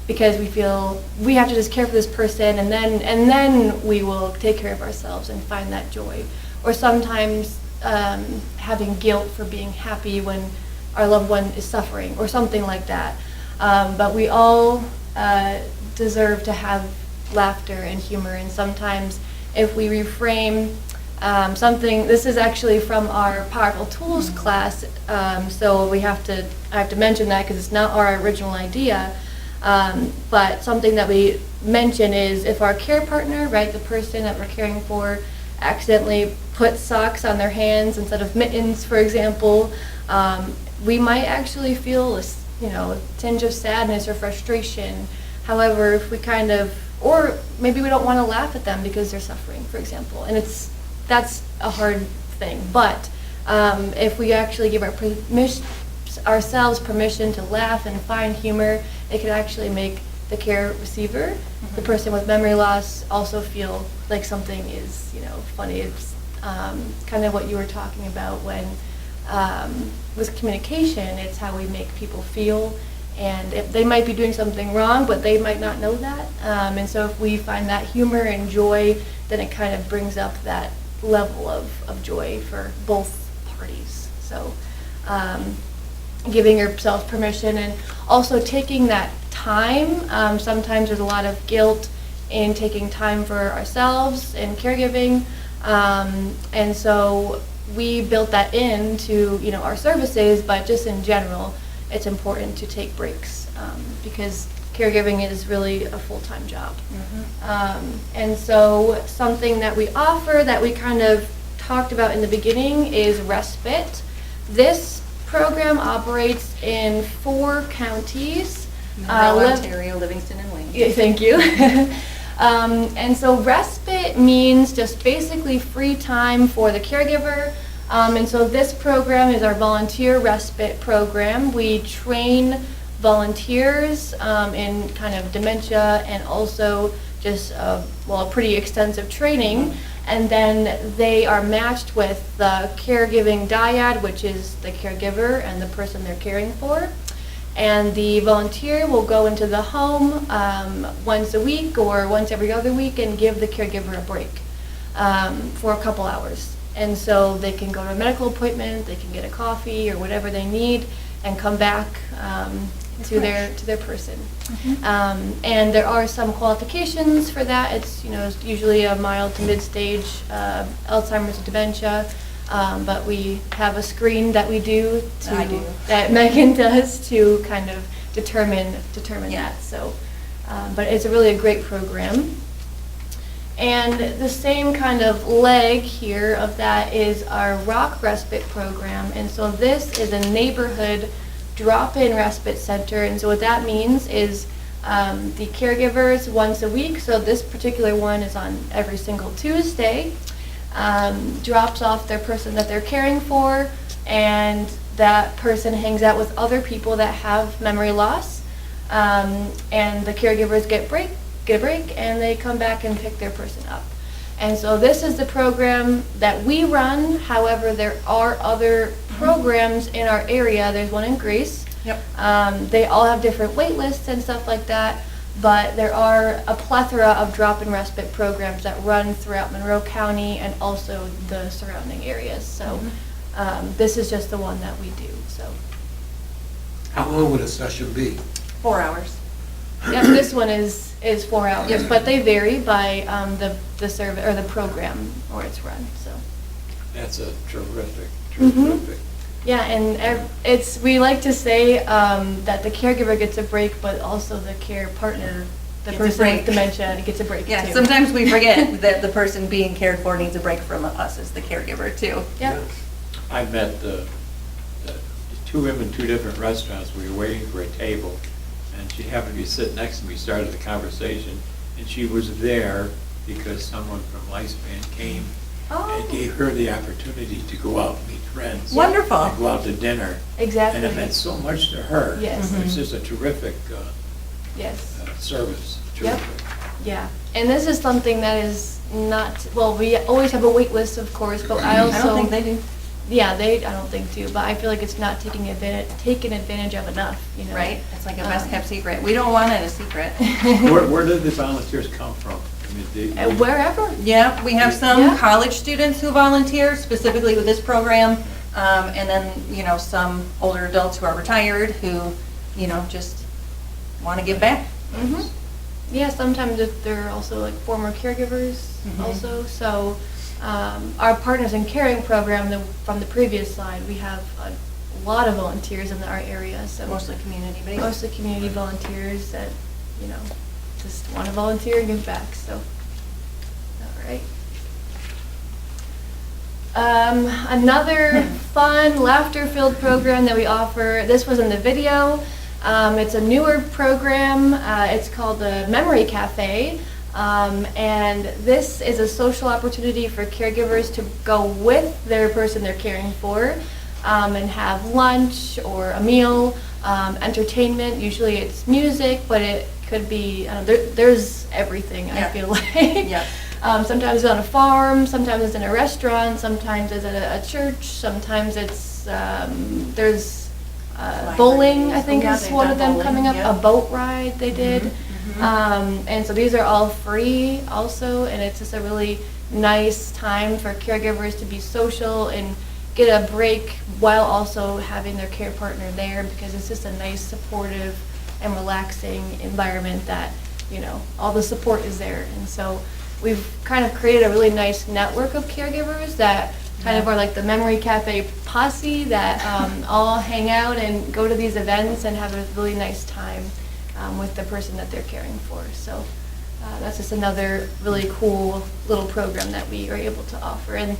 because we feel we have to just care for this person and then we will take care of ourselves and find that joy. Or sometimes having guilt for being happy when our loved one is suffering or something like that. But we all deserve to have laughter and humor, and sometimes if we reframe something, this is actually from our Powerful Tools class, so I have to mention that because it's not our original idea, but something that we mention is if our care partner, right, the person that we're caring for, accidentally put socks on their hands instead of mittens, for example, we might actually feel a tinge of sadness or frustration. However, if we or maybe we don't want to laugh at them because they're suffering, for example, and that's a hard thing. But if we actually give ourselves permission to laugh and find humor, it can actually make the care receiver, the person with memory loss, also feel like something is, funny. It's kind of what you were talking about when with communication, it's how we make people feel. And if they might be doing something wrong, but they might not know that. And so if we find that humor and joy, then it kind of brings up that level of joy for both parties. So giving yourself permission and also taking that time. Sometimes there's a lot of guilt in taking time for ourselves and caregiving. And so we built that into, our services, but just in general, it's important to take breaks because caregiving is really a full-time job. And so something that we offer that we kind of talked about in the beginning is respite. This program operates in 4 counties. Ontario, Livingston, and Wayne. Yeah, thank you. And so respite means just basically free time for the caregiver. And so this program is our volunteer respite program. We train volunteers in kind of dementia and also just pretty extensive training. And then they are matched with the caregiving dyad, which is the caregiver and the person they're caring for. And the volunteer will go into the home once a week or once every other week and give the caregiver a break for a couple hours. And so they can go to a medical appointment, they can get a coffee or whatever they need and come back to their person. And there are some qualifications for that. It's usually a mild to mid-stage Alzheimer's or dementia. But we have a screen that we do that Megan does to kind of determine that. So, but it's a great program. And the same kind of leg here of that is our Rock Respite program. And so this is a neighborhood drop-in respite center. And so what that means is the caregivers once a week. So this particular one is on every single Tuesday. Drops off their person that they're caring for, and that person hangs out with other people that have memory loss, and the caregivers get a break, and they come back and pick their person up. And so this is the program that we run. However, there are other programs in our area. There's one in Greece. They all have different wait lists and stuff like that. but there are a plethora of drop and respite programs that run throughout Monroe County and also the surrounding areas. So this is just the one that we do. So How long would a session be? 4 hours. yeah, this one is 4 hours, but they vary by the survey or the program where it's run. So That's a terrific. yeah, and we like to say that the caregiver gets a break, but also the care partner, the Gets a person break. with dementia, gets a break Yeah, too. sometimes we forget that the person being cared for needs a break from us as the caregiver too. Yeah. I met the two women, two different restaurants. We were waiting for a table, and she happened to be sitting next to me, started the conversation, and she was there because someone from Lifespan came and gave her the opportunity to go out and meet friends. Wonderful. And go out to dinner. Exactly. And it meant so much to her. Yes. It's just a terrific Yes. Service. Yep. Yeah, and this is something that is not, well, we always have a wait list, of course, but I also. I don't think they do. Yeah, I don't think do, but I feel like it's not taken advantage of enough, you know? Right? It's like a best kept secret. We don't want it a secret. Where did the volunteers come from? I mean, Wherever. Yeah, we have some college students who volunteer specifically with this program, and then, some older adults who are retired who, just want to give back. Mm-hmm. Yeah, sometimes if they're also like former caregivers also. So our Partners in Caring program from the previous slide, we have a lot of volunteers in our area. So Mostly community-based. Mostly community volunteers that, just want to volunteer and give back. So, all right. Another fun, laughter-filled program that we offer, this was in the video. It's a newer program. It's called the Memory Cafe. And this is a social opportunity for caregivers to go with their person they're caring for and have lunch or a meal, entertainment. Usually it's music, but it could be, there's everything, I feel like. Yeah. Sometimes it's on a farm, sometimes it's in a restaurant, sometimes it's at a church, sometimes it's, there's bowling, I think is one of them coming up, a boat ride they did. And so these are all free also, and it's just a really nice time for caregivers to be social and get a break while also having their care partner there, because it's just a nice, supportive and relaxing environment that, all the support is there. And so we've kind of created a really nice network of caregivers that kind of are like the Memory Cafe posse that all hang out and go to these events and have a really nice time with the person that they're caring for. So that's just another really cool little program that we are able to offer. And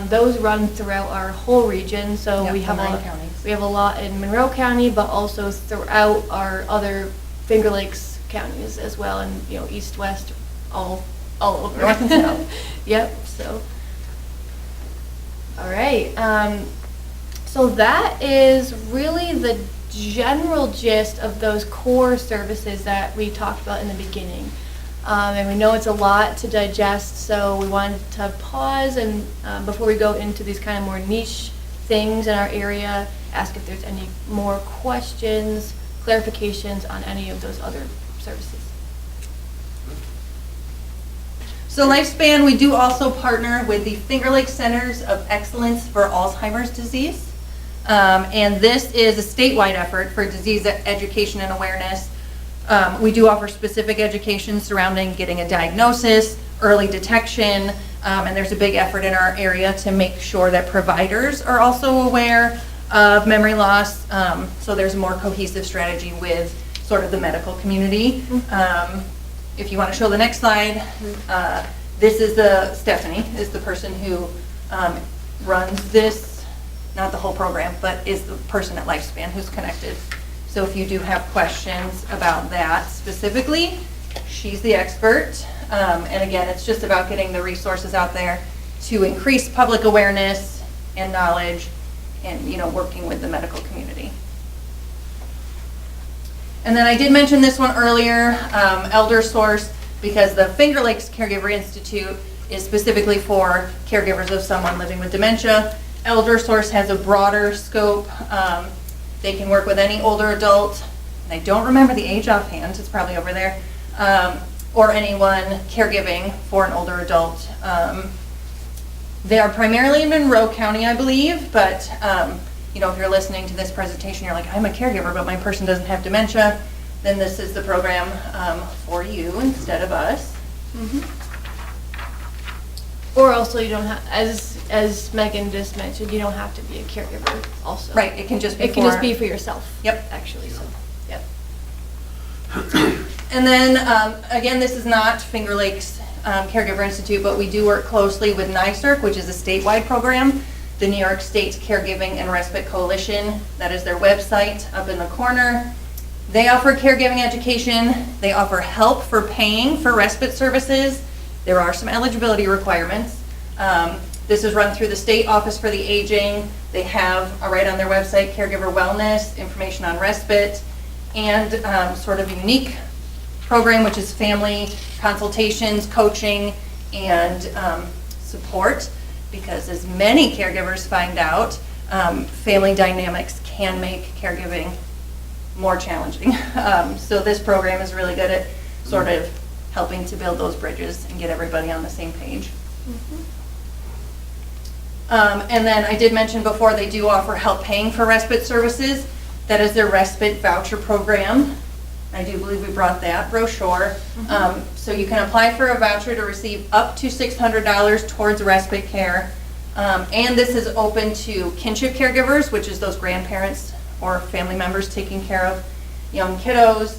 those run throughout our whole region. So we have a lot in Monroe County, but also throughout our other Finger Lakes counties as well, and east, west, all over. North and south. Yep. So. All right. So that is really the general gist of those core services that we talked about in the beginning. And we know it's a lot to digest, so we wanted to pause and before we go into these kind of more niche things in our area, ask if there's any more questions, clarifications on any of those other services. So Lifespan, we do also partner with the Finger Lakes Centers of Excellence for Alzheimer's Disease. And this is a statewide effort for disease education and awareness. We do offer specific education surrounding getting a diagnosis, early detection, and there's a big effort in our area to make sure that providers are also aware of memory loss. So there's a more cohesive strategy with sort of the medical community. If you want to show the next slide, this is Stephanie is the person who runs this, not the whole program, but is the person at Lifespan who's connected. So if you do have questions about that specifically, she's the expert. And again, it's just about getting the resources out there to increase public awareness and knowledge and, working with the medical community. And then I did mention this one earlier, Elder Source, because the Finger Lakes Caregiver Institute is specifically for caregivers of someone living with dementia. Elder Source has a broader scope. They can work with any older adult and I don't remember the age offhand, it's probably over there, or anyone caregiving for an older adult. They are primarily in Monroe County, I believe, but you know, if you're listening to this presentation, you're like, I'm a caregiver, but my person doesn't have dementia, then this is the program for you instead of us. Or also you don't have, as Megan just mentioned, you don't have to be a caregiver also. Right, it can just be It can just be for yourself. Yep. Actually, so, yep. And then, again, this is not Finger Lakes Caregiver Institute, but we do work closely with NYSERC, which is a statewide program, the New York State Caregiving and Respite Coalition. That is their website up in the corner. They offer caregiving education. They offer help for paying for respite services. There are some eligibility requirements. This is run through the State Office for the Aging. They have, right on their website, caregiver wellness, information on respite, and sort of a unique program, which is family consultations, coaching, and support, because as many caregivers find out, family dynamics can make caregiving more challenging. So this program is really good at sort of helping to build those bridges and get everybody on the same page. And then I did mention before, they do offer help paying for respite services. That is their respite voucher program. I do believe we brought that brochure. So you can apply for a voucher to receive up to $600 towards respite care. And this is open to kinship caregivers, which is those grandparents or family members taking care of young kiddos,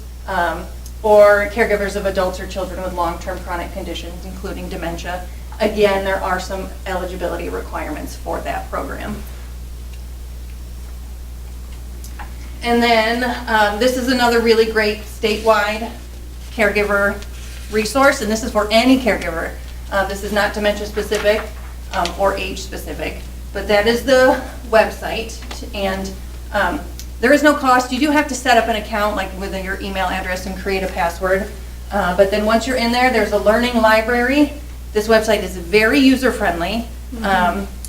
or caregivers of adults or children with long-term chronic conditions, including dementia. Again, there are some eligibility requirements for that program. And then this is another really great statewide caregiver resource, and this is for any caregiver. This is not dementia specific or age specific, but that is the website. And there is no cost. You do have to set up an account, like with your email address, and create a password. But then once you're in there, there's a learning library. This website is very user-friendly.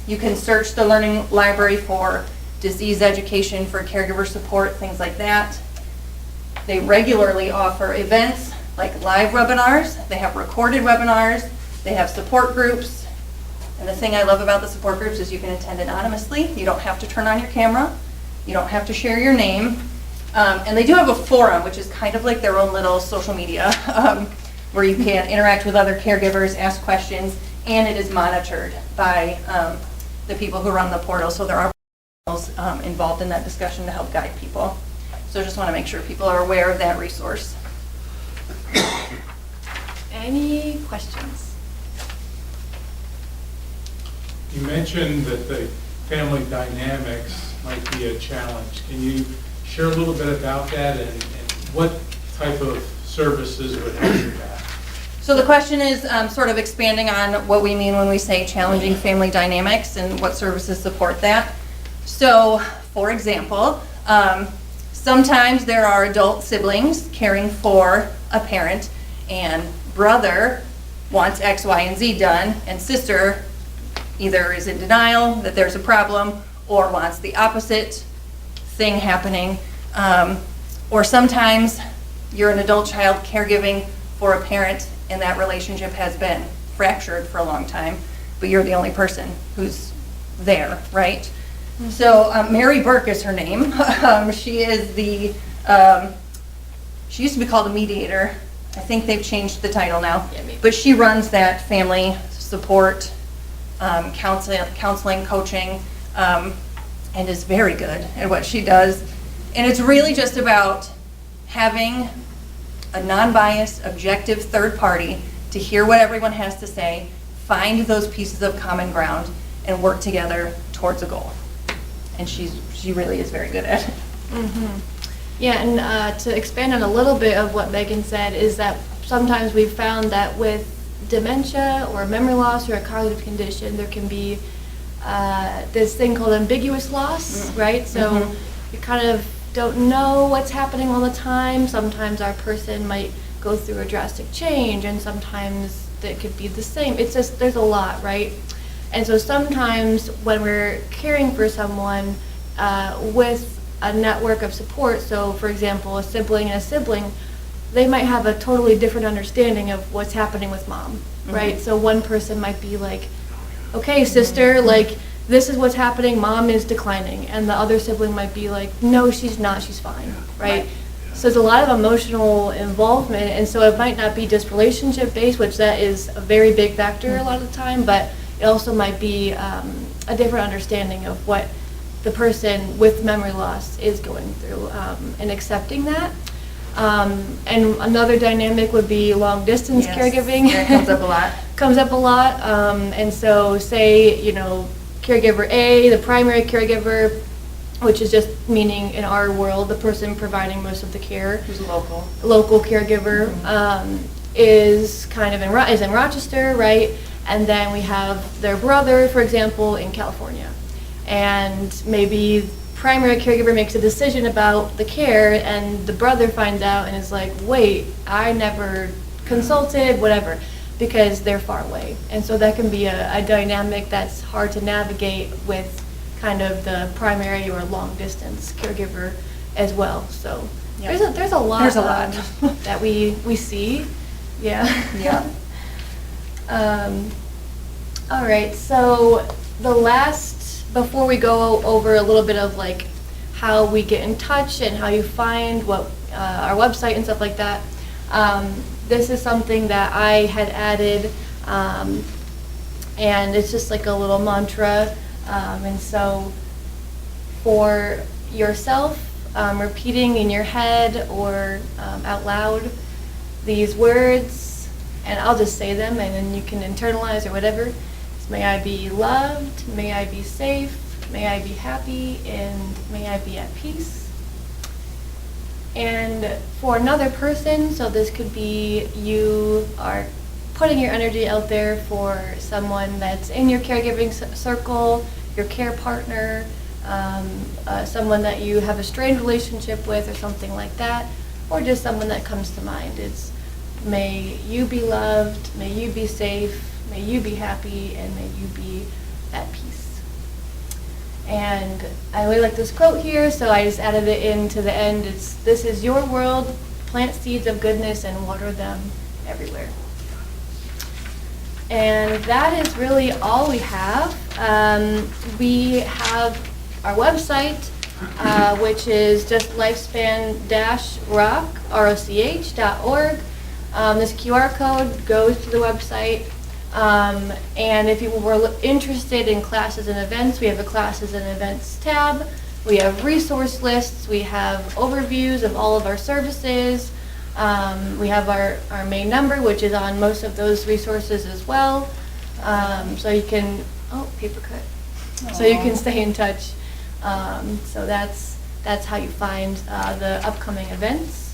You can search the learning library for disease education, for caregiver support, things like that. They regularly offer events like live webinars. They have recorded webinars. They have support groups. And the thing I love about the support groups is you can attend anonymously. You don't have to turn on your camera. You don't have to share your name. And they do have a forum, which is kind of like their own little social media, where you can interact with other caregivers, ask questions, and it is monitored by the people who run the portal. So there are involved in that discussion to help guide people. So I just want to make sure people are aware of that resource. Any questions? You mentioned that the family dynamics might be a challenge. Can you share a little bit about that and what type of services would help with that? So the question is sort of expanding on what we mean when we say challenging family dynamics and what services support that. So, for example, sometimes there are adult siblings caring for a parent, and brother wants X, Y, and Z done, and sister either is in denial that there's a problem or wants the opposite thing happening. Or sometimes you're an adult child caregiving for a parent and that relationship has been fractured for a long time, but you're the only person who's there, right? So Mary Burke is her name. She is the, she used to be called a mediator. I think they've changed the title now. Yeah, but she runs that family support, counseling, coaching, and is very good at what she does. And it's really just about having a non-biased, objective third party to hear what everyone has to say, find those pieces of common ground, and work together towards a goal. And she really is very good at it. Yeah, and to expand on a little bit of what Megan said is that sometimes we've found that with dementia or memory loss or a cognitive condition, there can be this thing called ambiguous loss, right? So you kind of don't know what's happening all the time. Sometimes our person might go through a drastic change, and sometimes it could be the same. It's just, there's a lot, right? And so sometimes when we're caring for someone with a network of support. So, for example, a sibling and a sibling, they might have a totally different understanding of what's happening with mom, right? So one person might be like, okay, sister, like, this is what's happening, mom is declining. And the other sibling might be like, no, she's not, she's fine, right? So there's a lot of emotional involvement, and so it might not be just relationship-based, which that is a very big factor a lot of the time, but it also might be a different understanding of what the person with memory loss is going through, and accepting that. And another dynamic would be long-distance caregiving. That comes up a lot. Comes up a lot. And so say, you know, caregiver A, the primary caregiver, which is just meaning in our world, the person providing most of the care. Who's local. Local caregiver, is kind of is in Rochester, right? And then we have their brother, for example, in California. And maybe primary caregiver makes a decision about the care, and the brother finds out and is like, wait, I never consulted, whatever, because they're far away. And so that can be a dynamic that's hard to navigate with kind of the primary or long distance caregiver as well. So there's a lot that we see. Yeah. Yeah. All right, so before we go over a little bit of like how we get in touch and how you find what our website and stuff like that, this is something that I had added, and it's just like a little mantra. And so for yourself, repeating in your head or out loud these words, and I'll just say them and then you can internalize or whatever. May I be loved, may I be safe, may I be happy, and may I be at peace. And for another person, so this could be you are putting your energy out there for someone that's in your caregiving circle, your care partner, someone that you have a strained relationship with or something like that, or just someone that comes to mind. It's may you be loved, may you be safe, may you be happy, and may you be at peace. And I really like this quote here, so I just added it into the end. It's, this is your world, plant seeds of goodness and water them everywhere. And that is really all we have. We have our website, which is just lifespan-roch.org. This QR code goes to the website. And if you were interested in classes and events, we have a classes and events tab. We have resource lists. We have overviews of all of our services. We have our main number, which is on most of those resources as well. So you can, paper cut. Aww. So you can stay in touch. So that's how you find the upcoming events.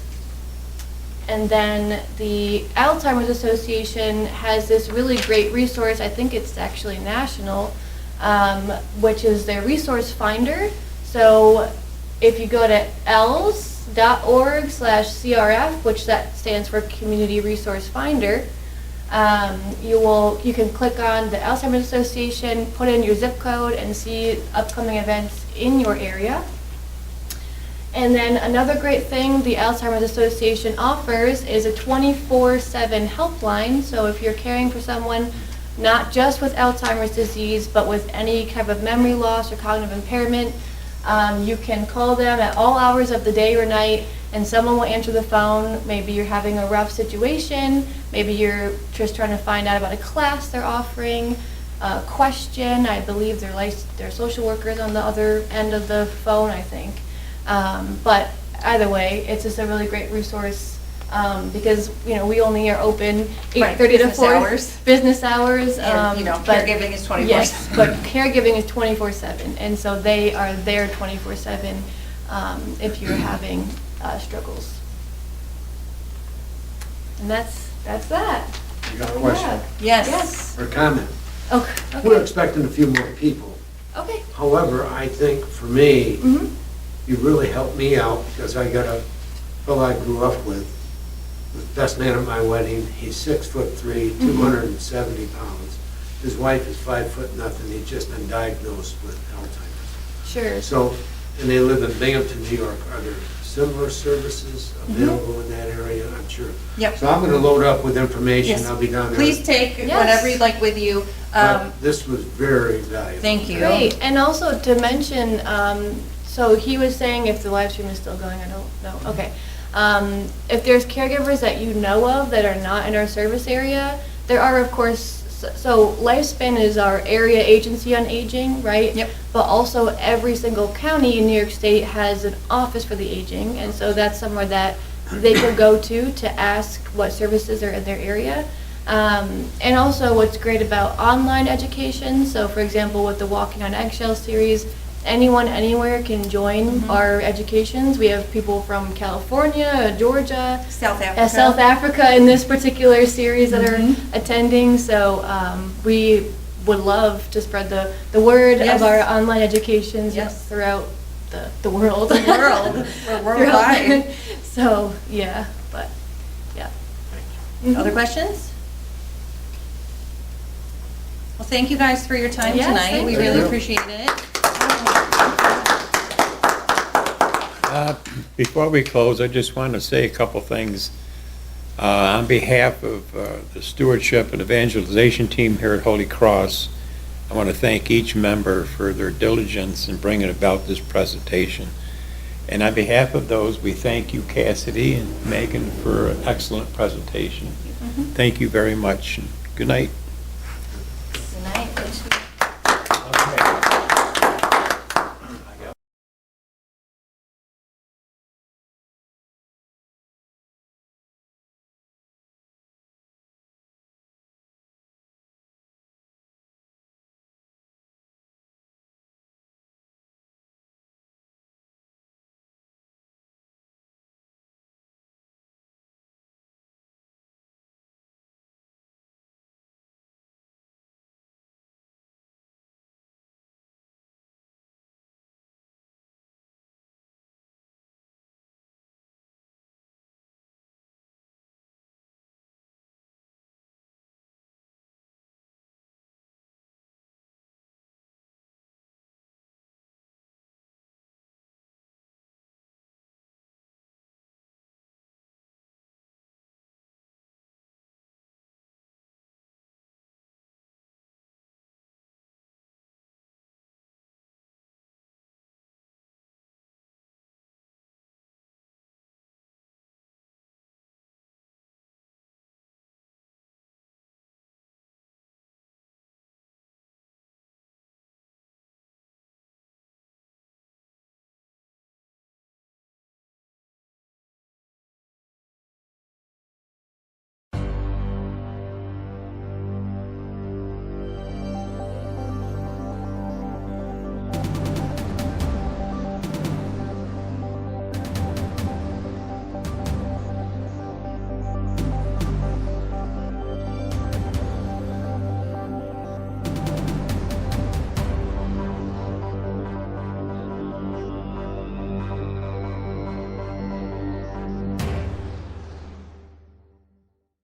And then the Alzheimer's Association has this really great resource, I think it's actually national, which is their resource finder. So if you go to els.org/CRF, which that stands for Community Resource Finder, you can click on the Alzheimer's Association, put in your zip code, and see upcoming events in your area. And then another great thing the Alzheimer's Association offers is a 24/7 helpline. So if you're caring for someone not just with Alzheimer's disease, but with any type of memory loss or cognitive impairment, you can call them at all hours of the day or night, and someone will answer the phone. Maybe you're having a rough situation. Maybe you're just trying to find out about a class they're offering, a question. I believe they're social workers on the other end of the phone, I think. But either way, it's just a really great resource because we only are open 8:30 to 4 business hours. And, caregiving is 24/7. Yes, but caregiving is 24/7, and so they are there 24/7 if you're having struggles. And that's that. You got a question? Yes. Or comment? Okay. We're expecting a few more people. Okay. However, I think for me, you really helped me out because I got a fellow I grew up with, the best man at my wedding. He's 6'3", 270 pounds. His wife is 5 foot nothing. He's just been diagnosed with Alzheimer's. Sure. So and they live in Binghamton, New York, are there similar services available in that area? I'm sure. Yep. So I'm going to load up with information. Yes. I'll be down there. Please take Yes. whatever you'd like with you. But this was very valuable. Thank you. Great, and also to mention, so he was saying if the live stream is still going, I don't know, okay. If there's caregivers that you know of that are not in our service area, there are of course, so Lifespan is our area agency on aging, right? Yep. But also every single county in New York State has an office for the aging, and so that's somewhere that they could go to ask what services are in their area. And also what's great about online education, so for example with the Walking on Eggshells series, anyone anywhere can join our educations. We have people from California, Georgia, South Africa. South Africa in this particular series that are attending, so we would love to spread the word Yes. of our online educations Yes. throughout the world. The world. We're worldwide. So, yeah, but, yeah. Other questions? Well, thank you guys for your time Yes, tonight. thank We you. really appreciate it. Before we close, I just want to say a couple things. On behalf of the stewardship and evangelization team here at Holy Cross, I want to thank each member for their diligence in bringing about this presentation. And on behalf of those, we thank you, Cassidy and Megan, for an excellent presentation. Thank you very much. Good night.